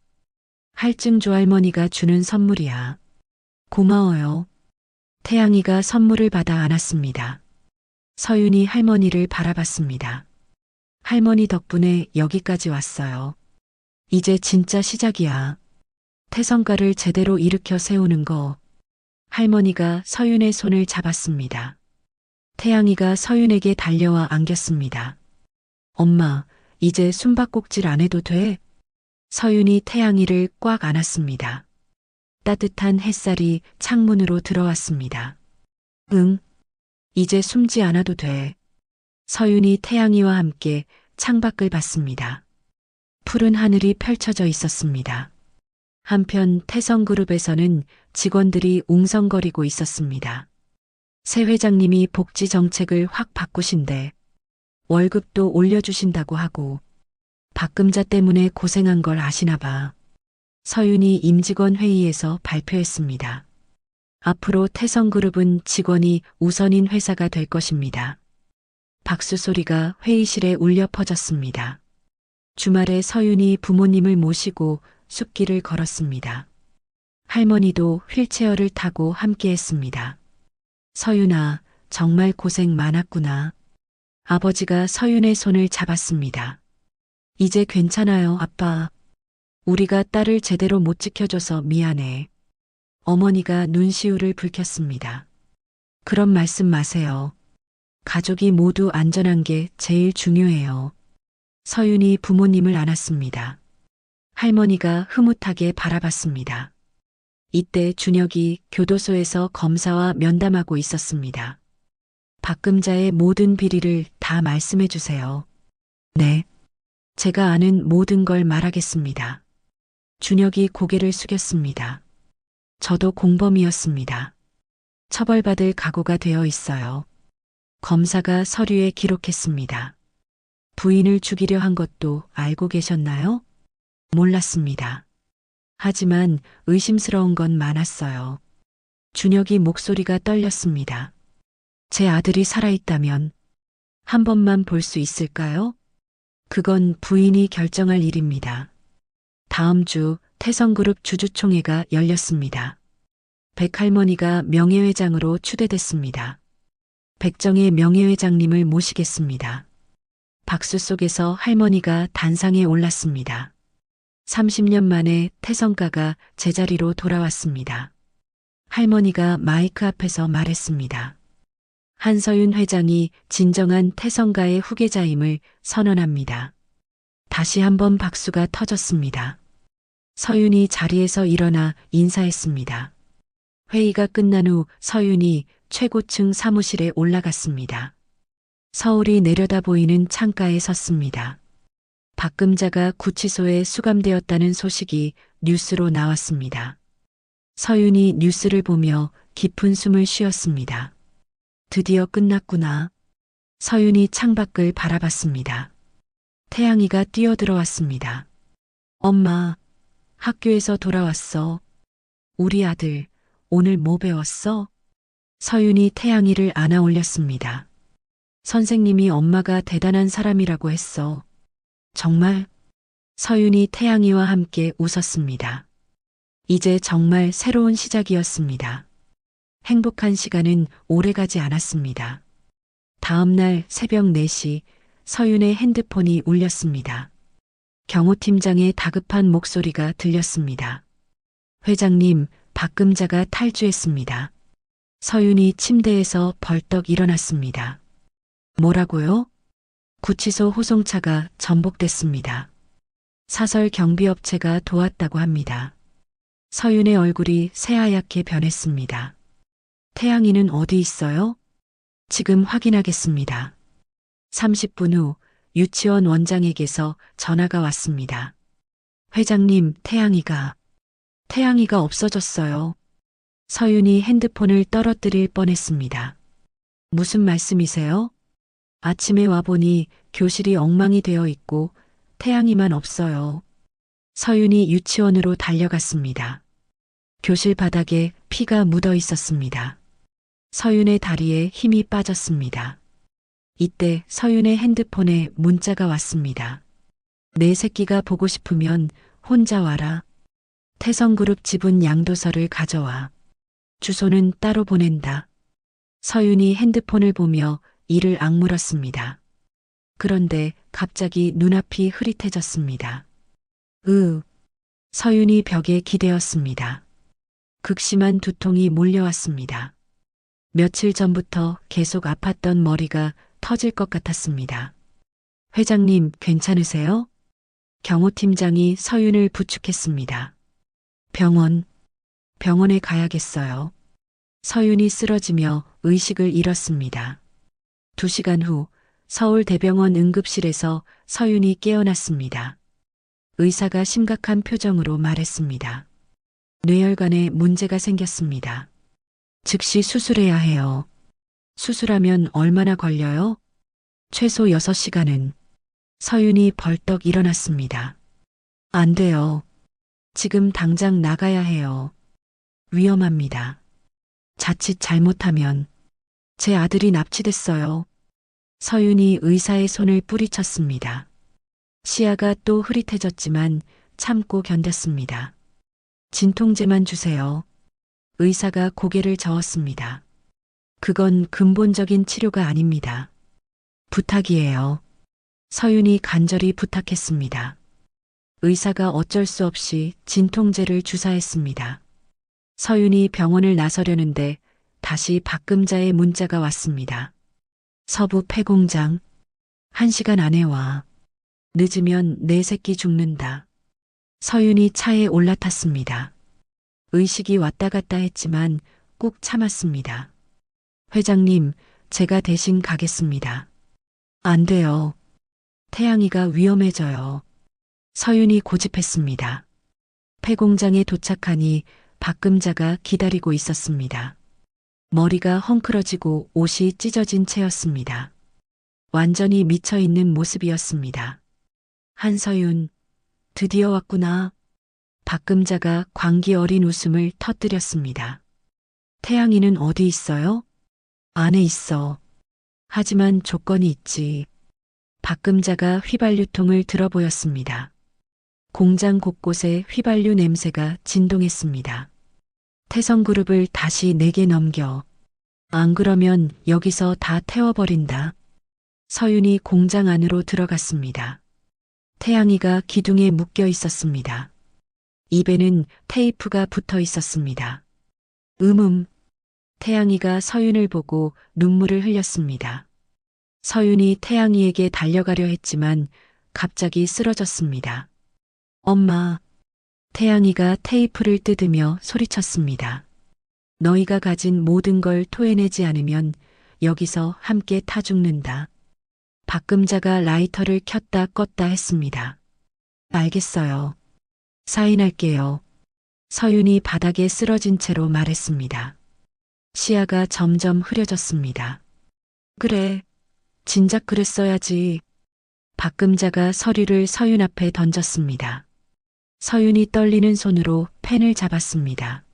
할증조 할머니가 주는 선물이야. 고마워요. 태양이가 선물을 받아 안았습니다. 서윤이 할머니를 바라봤습니다. 할머니 덕분에 여기까지 왔어요. 이제 진짜 시작이야. 태성가를 제대로 일으켜 세우는 거. 할머니가 서윤의 손을 잡았습니다. 태양이가 서윤에게 달려와 안겼습니다. 엄마, 이제 숨바꼭질 안 해도 돼? 서윤이 태양이를 꽉 안았습니다. 따뜻한 햇살이 창문으로 들어왔습니다. 응, 이제 숨지 않아도 돼. 서윤이 태양이와 함께 창밖을 봤습니다. 푸른 하늘이 펼쳐져 있었습니다. 한편 태성그룹에서는 직원들이 웅성거리고 있었습니다. 새 회장님이 복지 정책을 확 바꾸신대. 월급도 올려주신다고 하고 박금자 때문에 고생한 걸 아시나 봐. 서윤이 임직원 회의에서 발표했습니다. 앞으로 태성그룹은 직원이 우선인 회사가 될 것입니다. 박수 소리가 회의실에 울려 퍼졌습니다. 주말에 서윤이 부모님을 모시고 숲길을 걸었습니다. 할머니도 휠체어를 타고 함께했습니다. 서윤아, 정말 고생 많았구나. 아버지가 서윤의 손을 잡았습니다. 이제 괜찮아요, 아빠. 우리가 딸을 제대로 못 지켜줘서 미안해. 어머니가 눈시울을 붉혔습니다. 그런 말씀 마세요. 가족이 모두 안전한 게 제일 중요해요. 서윤이 부모님을 안았습니다. 할머니가 흐뭇하게 바라봤습니다. 이때 준혁이 교도소에서 검사와 면담하고 있었습니다. 박금자의 모든 비리를 다 말씀해 주세요. 네. 제가 아는 모든 걸 말하겠습니다. 준혁이 고개를 숙였습니다. 저도 공범이었습니다. 처벌받을 각오가 되어 있어요. 검사가 서류에 기록했습니다. 부인을 죽이려 한 것도 알고 계셨나요? 몰랐습니다. 하지만 의심스러운 건 많았어요. 준혁이 목소리가 떨렸습니다. 제 아들이 살아있다면 한 번만 볼 수 있을까요? 그건 부인이 결정할 일입니다. 다음 주 태성그룹 주주총회가 열렸습니다. 백할머니가 명예회장으로 추대됐습니다. 백정의 명예회장님을 모시겠습니다. 박수 속에서 할머니가 단상에 올랐습니다. 30년 만에 태성가가 제자리로 돌아왔습니다. 할머니가 마이크 앞에서 말했습니다. 한서윤 회장이 진정한 태성가의 후계자임을 선언합니다. 다시 한번 박수가 터졌습니다. 서윤이 자리에서 일어나 인사했습니다. 회의가 끝난 후 서윤이 최고층 사무실에 올라갔습니다. 서울이 내려다 보이는 창가에 섰습니다. 박금자가 구치소에 수감되었다는 소식이 뉴스로 나왔습니다. 서윤이 뉴스를 보며 깊은 숨을 쉬었습니다. 드디어 끝났구나. 서윤이 창밖을 바라봤습니다. 태양이가 뛰어들어왔습니다. 엄마, 학교에서 돌아왔어. 우리 아들, 오늘 뭐 배웠어? 서윤이 태양이를 안아 올렸습니다. 선생님이 엄마가 대단한 사람이라고 했어. 정말? 서윤이 태양이와 함께 웃었습니다. 이제 정말 새로운 시작이었습니다. 행복한 시간은 오래가지 않았습니다. 다음 날 새벽 4시 서윤의 핸드폰이 울렸습니다. 경호팀장의 다급한 목소리가 들렸습니다. 회장님, 박금자가 탈주했습니다. 서윤이 침대에서 벌떡 일어났습니다. 뭐라고요? 구치소 호송차가 전복됐습니다. 사설 경비업체가 도왔다고 합니다. 서윤의 얼굴이 새하얗게 변했습니다. 태양이는 어디 있어요? 지금 확인하겠습니다. 30분 후 유치원 원장에게서 전화가 왔습니다. 회장님, 태양이가 없어졌어요. 서윤이 핸드폰을 떨어뜨릴 뻔했습니다. 무슨 말씀이세요? 아침에 와보니 교실이 엉망이 되어 있고 태양이만 없어요. 서윤이 유치원으로 달려갔습니다. 교실 바닥에 피가 묻어 있었습니다. 서윤의 다리에 힘이 빠졌습니다. 이때 서윤의 핸드폰에 문자가 왔습니다. 내 새끼가 보고 싶으면 혼자 와라. 태성그룹 지분 양도서를 가져와. 주소는 따로 보낸다. 서윤이 핸드폰을 보며 이를 악물었습니다. 그런데 갑자기 눈앞이 흐릿해졌습니다. 서윤이 벽에 기대었습니다. 극심한 두통이 몰려왔습니다. 며칠 전부터 계속 아팠던 머리가 터질 것 같았습니다. 회장님, 괜찮으세요? 경호팀장이 서윤을 부축했습니다. 병원에 가야겠어요. 서윤이 쓰러지며 의식을 잃었습니다. 2시간 후 서울대병원 응급실에서 서윤이 깨어났습니다. 의사가 심각한 표정으로 말했습니다. 뇌혈관에 문제가 생겼습니다. 즉시 수술해야 해요. 수술하면 얼마나 걸려요? 최소 6시간은. 서윤이 벌떡 일어났습니다. 안 돼요. 지금 당장 나가야 해요. 위험합니다. 자칫 잘못하면 제 아들이 납치됐어요. 서윤이 의사의 손을 뿌리쳤습니다. 시야가 또 흐릿해졌지만 참고 견뎠습니다. 진통제만 주세요. 의사가 고개를 저었습니다. 그건 근본적인 치료가 아닙니다. 부탁이에요. 서윤이 간절히 부탁했습니다. 의사가 어쩔 수 없이 진통제를 주사했습니다. 서윤이 병원을 나서려는데 다시 박금자의 문자가 왔습니다. 서부 폐공장. 1시간 안에 와. 늦으면 내 새끼 죽는다. 서윤이 차에 올라탔습니다. 의식이 왔다 갔다 했지만 꾹 참았습니다. 회장님, 제가 대신 가겠습니다. 안 돼요. 태양이가 위험해져요. 서윤이 고집했습니다. 폐공장에 도착하니 박금자가 기다리고 있었습니다. 머리가 헝클어지고 옷이 찢어진 채였습니다. 완전히 미쳐있는 모습이었습니다. 한서윤, 드디어 왔구나. 박금자가 광기 어린 웃음을 터뜨렸습니다. 태양이는 어디 있어요? 안에 있어. 하지만 조건이 있지. 박금자가 휘발유통을 들어보였습니다. 공장 곳곳에 휘발유 냄새가 진동했습니다. 태성그룹을 다시 내게 넘겨. 안 그러면 여기서 다 태워버린다. 서윤이 공장 안으로 들어갔습니다. 태양이가 기둥에 묶여 있었습니다. 입에는 테이프가 붙어 있었습니다. 태양이가 서윤을 보고 눈물을 흘렸습니다. 서윤이 태양이에게 달려가려 했지만 갑자기 쓰러졌습니다. 엄마. 태양이가 테이프를 뜯으며 소리쳤습니다. 너희가 가진 모든 걸 토해내지 않으면 여기서 함께 타 죽는다. 박금자가 라이터를 켰다 껐다 했습니다. 알겠어요. 사인할게요. 서윤이 바닥에 쓰러진 채로 말했습니다. 시야가 점점 흐려졌습니다. 그래. 진작 그랬어야지. 박금자가 서류를 서윤 앞에 던졌습니다. 서윤이 떨리는 손으로 펜을 잡았습니다.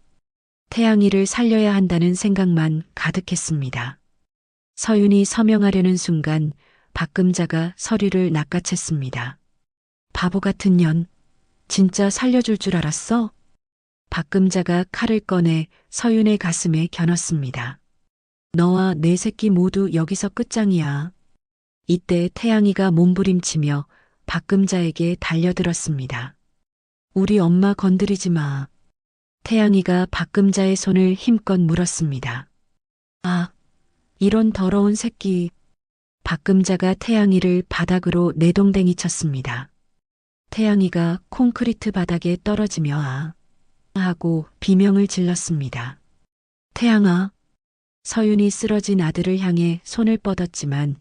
태양이를 살려야 한다는 생각만 가득했습니다. 서윤이 서명하려는 순간 박금자가 서류를 낚아챘습니다. 바보 같은 년, 진짜 살려줄 줄 알았어? 박금자가 칼을 꺼내 서윤의 가슴에 겨눴습니다. 너와 내 새끼 모두 여기서 끝장이야. 이때 태양이가 몸부림치며 박금자에게 달려들었습니다. 우리 엄마 건드리지 마. 태양이가 박금자의 손을 힘껏 물었습니다. 아, 이런 더러운 새끼. 박금자가 태양이를 바닥으로 내동댕이 쳤습니다. 태양이가 콘크리트 바닥에 떨어지며 아 하고 비명을 질렀습니다. 태양아. 서윤이 쓰러진 아들을 향해 손을 뻗었지만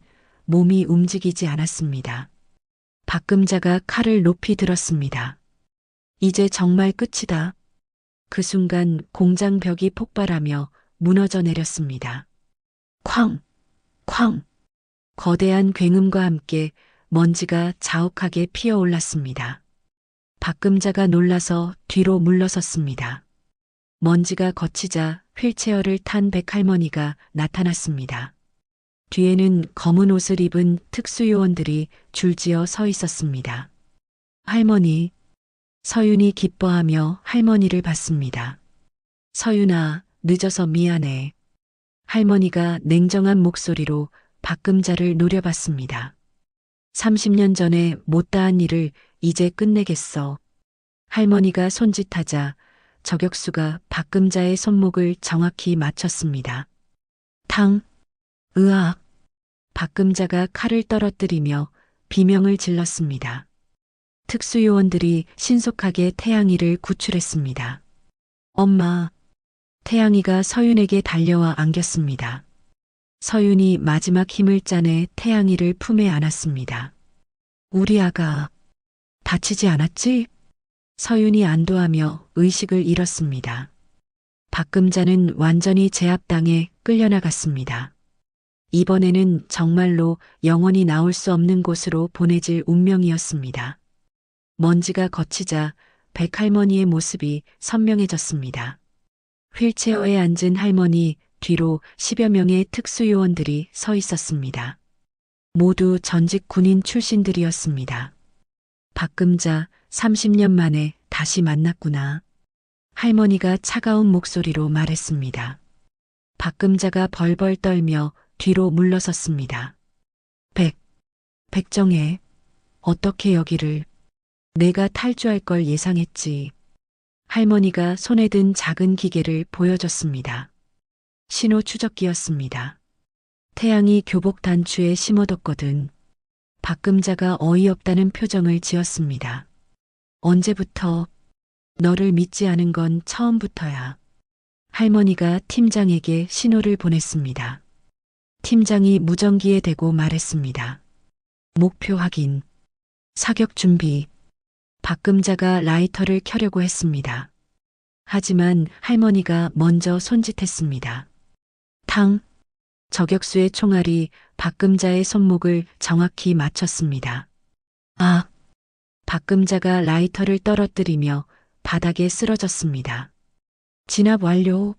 몸이 움직이지 않았습니다. 박금자가 칼을 높이 들었습니다. 이제 정말 끝이다. 그 순간 공장 벽이 폭발하며 무너져 내렸습니다. 쾅! 쾅! 거대한 굉음과 함께 먼지가 자욱하게 피어올랐습니다. 박금자가 놀라서 뒤로 물러섰습니다. 먼지가 걷히자 휠체어를 탄 백할머니가 나타났습니다. 뒤에는 검은 옷을 입은 특수요원들이 줄지어 서 있었습니다. 할머니. 서윤이 기뻐하며 할머니를 봤습니다. 서윤아, 늦어서 미안해. 할머니가 냉정한 목소리로 박금자를 노려봤습니다. 30년 전에 못다한 일을 이제 끝내겠어. 할머니가 손짓하자 저격수가 박금자의 손목을 정확히 맞췄습니다. 탕! 으악! 박금자가 칼을 떨어뜨리며 비명을 질렀습니다. 특수요원들이 신속하게 태양이를 구출했습니다. 엄마. 태양이가 서윤에게 달려와 안겼습니다. 서윤이 마지막 힘을 짜내 태양이를 품에 안았습니다. 우리 아가 다치지 않았지? 서윤이 안도하며 의식을 잃었습니다. 박금자는 완전히 제압당해 끌려나갔습니다. 이번에는 정말로 영원히 나올 수 없는 곳으로 보내질 운명이었습니다. 먼지가 걷히자 백할머니의 모습이 선명해졌습니다. 휠체어에 앉은 할머니 뒤로 10여 명의 특수요원들이 서 있었습니다. 모두 전직 군인 출신들이었습니다. 박금자 30년 만에 다시 만났구나. 할머니가 차가운 목소리로 말했습니다. 박금자가 벌벌 떨며 뒤로 물러섰습니다. 백정혜, 어떻게 여기를. 내가 탈주할 걸 예상했지. 할머니가 손에 든 작은 기계를 보여줬습니다. 신호 추적기였습니다. 태양이 교복 단추에 심어뒀거든. 박금자가 어이없다는 표정을 지었습니다. 언제부터? 너를 믿지 않은 건 처음부터야. 할머니가 팀장에게 신호를 보냈습니다. 팀장이 무전기에 대고 말했습니다. 목표 확인. 사격 준비. 박금자가 라이터를 켜려고 했습니다. 하지만 할머니가 먼저 손짓했습니다. 탕! 저격수의 총알이 박금자의 손목을 정확히 맞췄습니다. 아! 박금자가 라이터를 떨어뜨리며 바닥에 쓰러졌습니다. 진압 완료.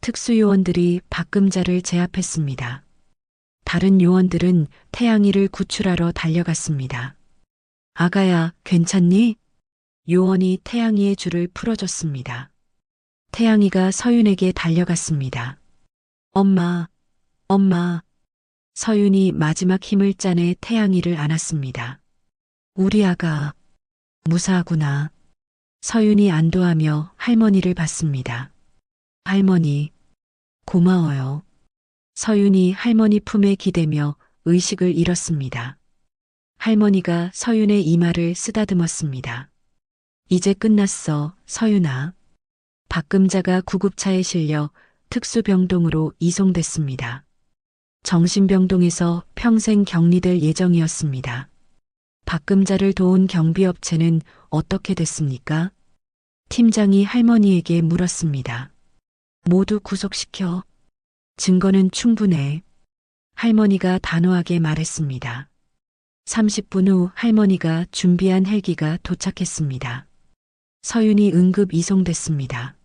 특수요원들이 박금자를 제압했습니다. 다른 요원들은 태양이를 구출하러 달려갔습니다. 아가야, 괜찮니? 요원이 태양이의 줄을 풀어줬습니다. 태양이가 서윤에게 달려갔습니다. 엄마, 엄마. 서윤이 마지막 힘을 짜내 태양이를 안았습니다. 우리 아가, 무사하구나. 서윤이 안도하며 할머니를 봤습니다. 할머니, 고마워요. 서윤이 할머니 품에 기대며 의식을 잃었습니다. 할머니가 서윤의 이마를 쓰다듬었습니다. 이제 끝났어, 서윤아. 박금자가 구급차에 실려 특수병동으로 이송됐습니다. 정신병동에서 평생 격리될 예정이었습니다. 박금자를 도운 경비업체는 어떻게 됐습니까? 팀장이 할머니에게 물었습니다. 모두 구속시켜. 증거는 충분해. 할머니가 단호하게 말했습니다. 30분 후 할머니가 준비한 헬기가 도착했습니다. 서윤이 응급 이송됐습니다.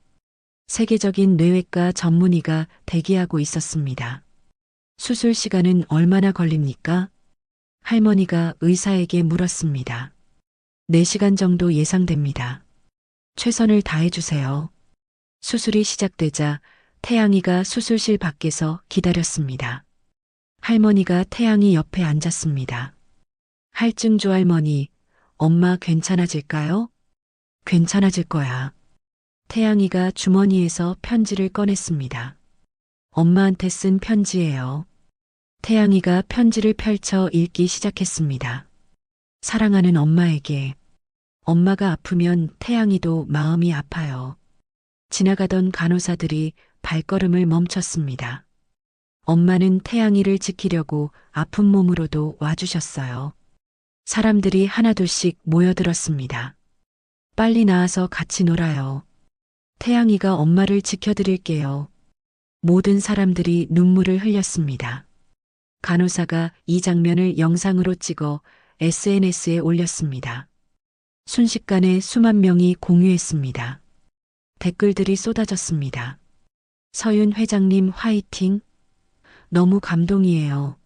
세계적인 뇌외과 전문의가 대기하고 있었습니다. 수술 시간은 얼마나 걸립니까? 할머니가 의사에게 물었습니다. 4시간 정도 예상됩니다. 최선을 다해주세요. 수술이 시작되자 태양이가 수술실 밖에서 기다렸습니다. 할머니가 태양이 옆에 앉았습니다. 할증조 할머니, 엄마 괜찮아질까요? 괜찮아질 거야. 태양이가 주머니에서 편지를 꺼냈습니다. 엄마한테 쓴 편지예요. 태양이가 편지를 펼쳐 읽기 시작했습니다. 사랑하는 엄마에게. 엄마가 아프면 태양이도 마음이 아파요. 지나가던 간호사들이 발걸음을 멈췄습니다. 엄마는 태양이를 지키려고 아픈 몸으로도 와주셨어요. 사람들이 하나둘씩 모여들었습니다. 빨리 나와서 같이 놀아요. 태양이가 엄마를 지켜드릴게요. 모든 사람들이 눈물을 흘렸습니다. 간호사가 이 장면을 영상으로 찍어 SNS에 올렸습니다. 순식간에 수만 명이 공유했습니다. 댓글들이 쏟아졌습니다. 서윤 회장님 화이팅! 너무 감동이에요.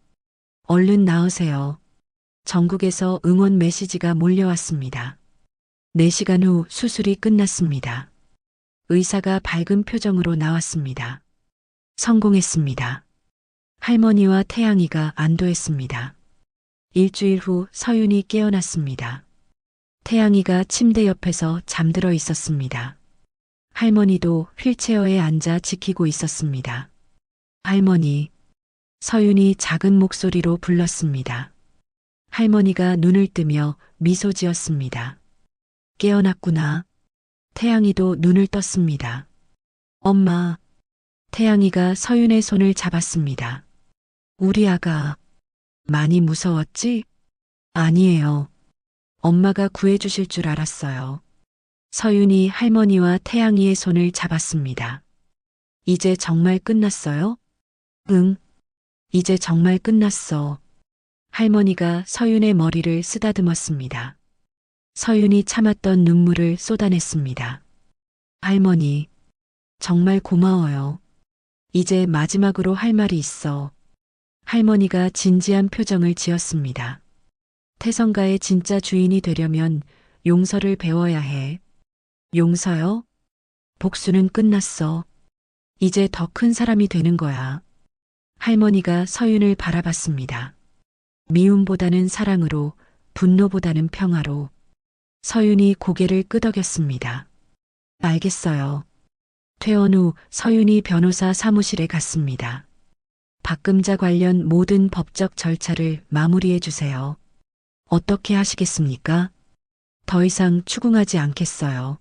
얼른 나으세요. 전국에서 응원 메시지가 몰려왔습니다. 4시간 후 수술이 끝났습니다. 의사가 밝은 표정으로 나왔습니다. 성공했습니다. 할머니와 태양이가 안도했습니다. 일주일 후 서윤이 깨어났습니다. 태양이가 침대 옆에서 잠들어 있었습니다. 할머니도 휠체어에 앉아 지키고 있었습니다. 할머니, 서윤이 작은 목소리로 불렀습니다. 할머니가 눈을 뜨며 미소 지었습니다. 깨어났구나. 태양이도 눈을 떴습니다. 엄마. 태양이가 서윤의 손을 잡았습니다. 우리 아가. 많이 무서웠지? 아니에요. 엄마가 구해주실 줄 알았어요. 서윤이 할머니와 태양이의 손을 잡았습니다. 이제 정말 끝났어요? 응. 이제 정말 끝났어. 할머니가 서윤의 머리를 쓰다듬었습니다. 서윤이 참았던 눈물을 쏟아냈습니다. 할머니, 정말 고마워요. 이제 마지막으로 할 말이 있어. 할머니가 진지한 표정을 지었습니다. 태성가의 진짜 주인이 되려면 용서를 배워야 해. 용서요? 복수는 끝났어. 이제 더 큰 사람이 되는 거야. 할머니가 서윤을 바라봤습니다. 미움보다는 사랑으로, 분노보다는 평화로. 서윤이 고개를 끄덕였습니다. 알겠어요. 퇴원 후 서윤이 변호사 사무실에 갔습니다. 박금자 관련 모든 법적 절차를 마무리해 주세요. 어떻게 하시겠습니까? 더 이상 추궁하지 않겠어요.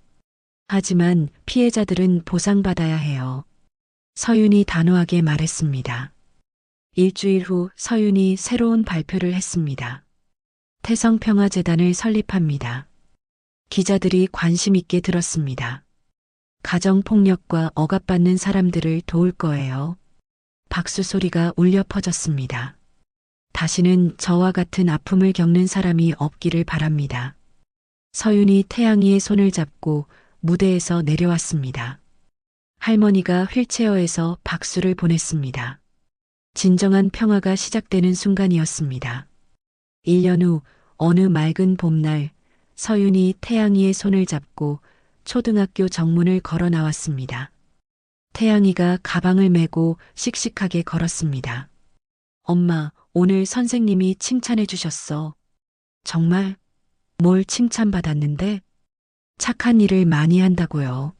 하지만 피해자들은 보상받아야 해요. 서윤이 단호하게 말했습니다. 일주일 후 서윤이 새로운 발표를 했습니다. 태성평화재단을 설립합니다. 기자들이 관심 있게 들었습니다. 가정폭력과 억압받는 사람들을 도울 거예요. 박수 소리가 울려 퍼졌습니다. 다시는 저와 같은 아픔을 겪는 사람이 없기를 바랍니다. 서윤이 태양이의 손을 잡고 무대에서 내려왔습니다. 할머니가 휠체어에서 박수를 보냈습니다. 진정한 평화가 시작되는 순간이었습니다. 1년 후 어느 맑은 봄날 서윤이 태양이의 손을 잡고 초등학교 정문을 걸어 나왔습니다. 태양이가 가방을 메고 씩씩하게 걸었습니다. 엄마, 오늘 선생님이 칭찬해 주셨어. 정말? 뭘 칭찬받았는데? 착한 일을 많이 한다고요.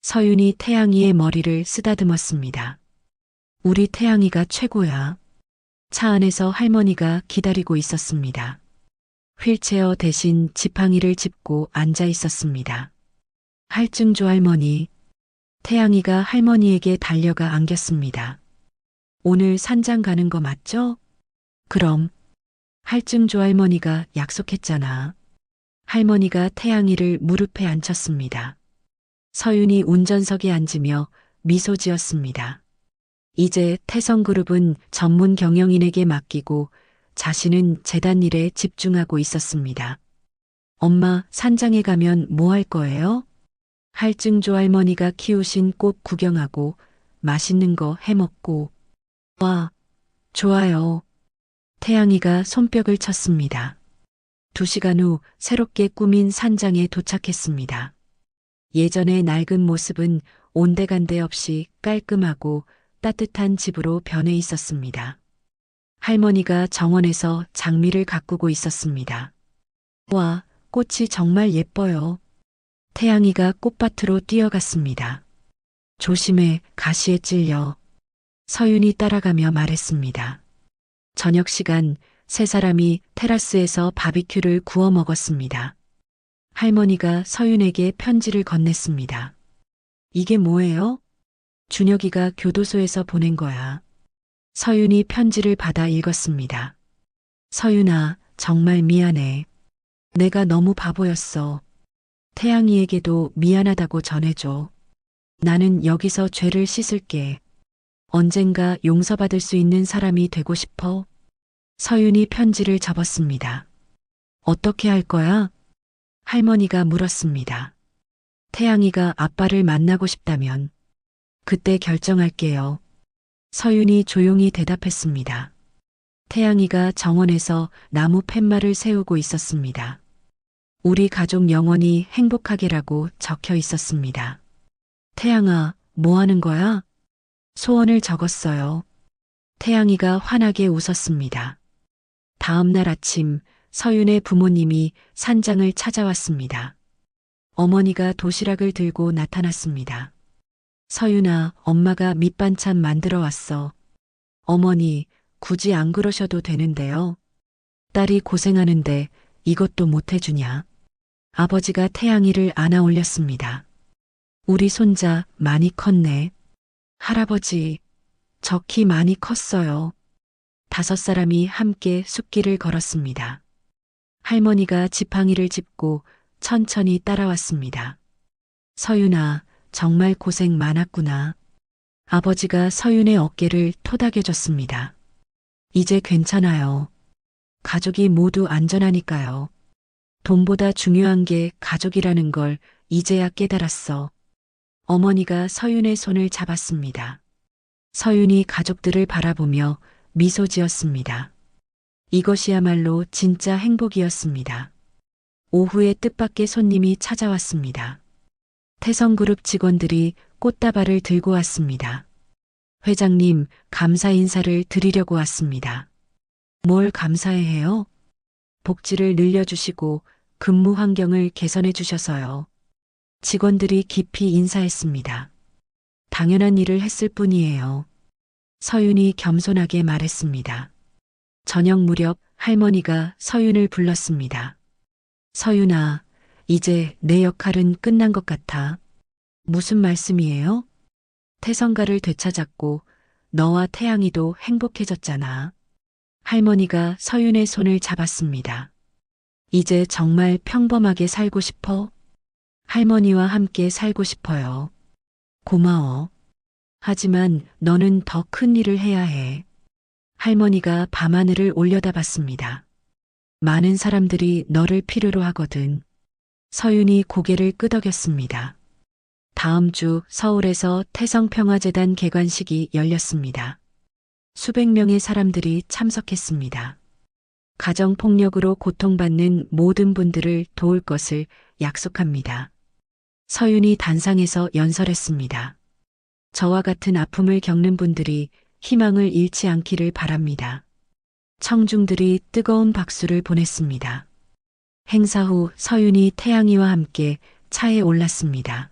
서윤이 태양이의 머리를 쓰다듬었습니다. 우리 태양이가 최고야. 차 안에서 할머니가 기다리고 있었습니다. 휠체어 대신 지팡이를 짚고 앉아 있었습니다. 할증조 할머니. 태양이가 할머니에게 달려가 안겼습니다. 오늘 산장 가는 거 맞죠? 그럼. 할증조 할머니가 약속했잖아. 할머니가 태양이를 무릎에 앉혔습니다. 서윤이 운전석에 앉으며 미소 지었습니다. 이제 태성그룹은 전문 경영인에게 맡기고 자신은 재단 일에 집중하고 있었습니다. 엄마, 산장에 가면 뭐 할 거예요? 할증조 할머니가 키우신 꽃 구경하고 맛있는 거 해먹고. 와, 좋아요. 태양이가 손뼉을 쳤습니다. 2시간 후 새롭게 꾸민 산장에 도착했습니다. 예전의 낡은 모습은 온데간데 없이 깔끔하고 따뜻한 집으로 변해 있었습니다. 할머니가 정원에서 장미를 가꾸고 있었습니다. 와, 꽃이 정말 예뻐요. 태양이가 꽃밭으로 뛰어갔습니다. 조심해, 가시에 찔려. 서윤이 따라가며 말했습니다. 저녁 시간 세 사람이 테라스에서 바비큐를 구워 먹었습니다. 할머니가 서윤에게 편지를 건넸습니다. 이게 뭐예요? 준혁이가 교도소에서 보낸 거야. 서윤이 편지를 받아 읽었습니다. 서윤아, 정말 미안해. 내가 너무 바보였어. 태양이에게도 미안하다고 전해줘. 나는 여기서 죄를 씻을게. 언젠가 용서받을 수 있는 사람이 되고 싶어. 서윤이 편지를 접었습니다. 어떻게 할 거야? 할머니가 물었습니다. 태양이가 아빠를 만나고 싶다면 그때 결정할게요. 서윤이 조용히 대답했습니다. 태양이가 정원에서 나무 팻말을 세우고 있었습니다. 우리 가족 영원히 행복하게라고 적혀 있었습니다. 태양아, 뭐 하는 거야? 소원을 적었어요. 태양이가 환하게 웃었습니다. 다음 날 아침 서윤의 부모님이 산장을 찾아왔습니다. 어머니가 도시락을 들고 나타났습니다. 서윤아, 엄마가 밑반찬 만들어 왔어. 어머니, 굳이 안 그러셔도 되는데요. 딸이 고생하는데 이것도 못 해주냐? 아버지가 태양이를 안아 올렸습니다. 우리 손자 많이 컸네. 할아버지, 저 키 많이 컸어요. 5사람이 함께 숲길을 걸었습니다. 할머니가 지팡이를 짚고 천천히 따라왔습니다. 서윤아, 정말 고생 많았구나. 아버지가 서윤의 어깨를 토닥여줬습니다. 이제 괜찮아요. 가족이 모두 안전하니까요. 돈보다 중요한 게 가족이라는 걸 이제야 깨달았어. 어머니가 서윤의 손을 잡았습니다. 서윤이 가족들을 바라보며 미소 지었습니다. 이것이야말로 진짜 행복이었습니다. 오후에 뜻밖의 손님이 찾아왔습니다. 태성그룹 직원들이 꽃다발을 들고 왔습니다. 회장님, 감사 인사를 드리려고 왔습니다. 뭘 감사해 해요? 복지를 늘려주시고 근무 환경을 개선해 주셔서요. 직원들이 깊이 인사했습니다. 당연한 일을 했을 뿐이에요. 서윤이 겸손하게 말했습니다. 저녁 무렵 할머니가 서윤을 불렀습니다. 서윤아, 이제 내 역할은 끝난 것 같아. 무슨 말씀이에요? 태성가를 되찾았고 너와 태양이도 행복해졌잖아. 할머니가 서윤의 손을 잡았습니다. 이제 정말 평범하게 살고 싶어? 할머니와 함께 살고 싶어요. 고마워. 하지만 너는 더 큰 일을 해야 해. 할머니가 밤하늘을 올려다봤습니다. 많은 사람들이 너를 필요로 하거든. 서윤이 고개를 끄덕였습니다. 다음 주 서울에서 태성평화재단 개관식이 열렸습니다. 수백 명의 사람들이 참석했습니다. 가정폭력으로 고통받는 모든 분들을 도울 것을 약속합니다. 서윤이 단상에서 연설했습니다. 저와 같은 아픔을 겪는 분들이 희망을 잃지 않기를 바랍니다. 청중들이 뜨거운 박수를 보냈습니다. 행사 후 서윤이 태양이와 함께 차에 올랐습니다.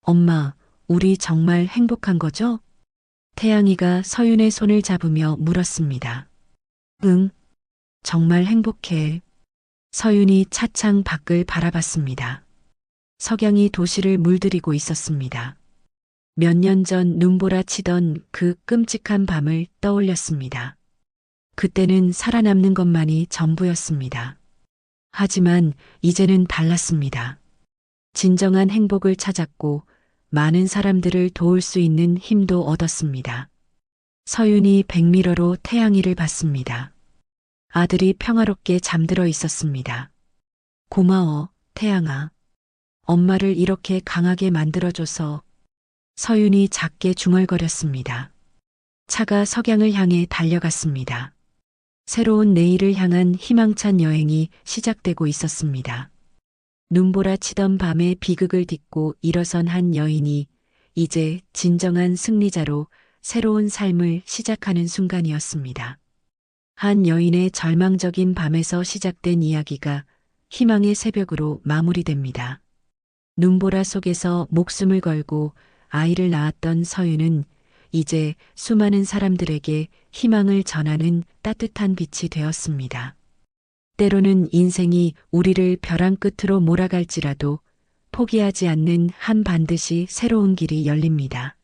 엄마, 우리 정말 행복한 거죠? 태양이가 서윤의 손을 잡으며 물었습니다. 응, 정말 행복해. 서윤이 차창 밖을 바라봤습니다. 석양이 도시를 물들이고 있었습니다. 몇 년 전 눈보라 치던 그 끔찍한 밤을 떠올렸습니다. 그때는 살아남는 것만이 전부였습니다. 하지만 이제는 달랐습니다. 진정한 행복을 찾았고 많은 사람들을 도울 수 있는 힘도 얻었습니다. 서윤이 백미러로 태양이를 봤습니다. 아들이 평화롭게 잠들어 있었습니다. 고마워, 태양아. 엄마를 이렇게 강하게 만들어줘서. 서윤이 작게 중얼거렸습니다. 차가 석양을 향해 달려갔습니다. 새로운 내일을 향한 희망찬 여행이 시작되고 있었습니다. 눈보라 치던 밤의 비극을 딛고 일어선 한 여인이 이제 진정한 승리자로 새로운 삶을 시작하는 순간이었습니다. 한 여인의 절망적인 밤에서 시작된 이야기가 희망의 새벽으로 마무리됩니다. 눈보라 속에서 목숨을 걸고 아이를 낳았던 서윤은 이제 수많은 사람들에게 희망을 전하는 따뜻한 빛이 되었습니다. 때로는 인생이 우리를 벼랑 끝으로 몰아갈지라도 포기하지 않는 한 반드시 새로운 길이 열립니다.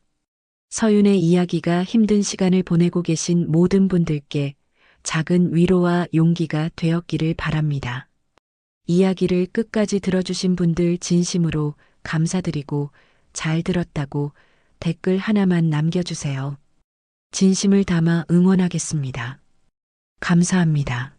서윤의 이야기가 힘든 시간을 보내고 계신 모든 분들께 작은 위로와 용기가 되었기를 바랍니다. 이야기를 끝까지 들어주신 분들 진심으로 감사드리고 잘 들었다고 댓글 하나만 남겨주세요. 진심을 담아 응원하겠습니다. 감사합니다.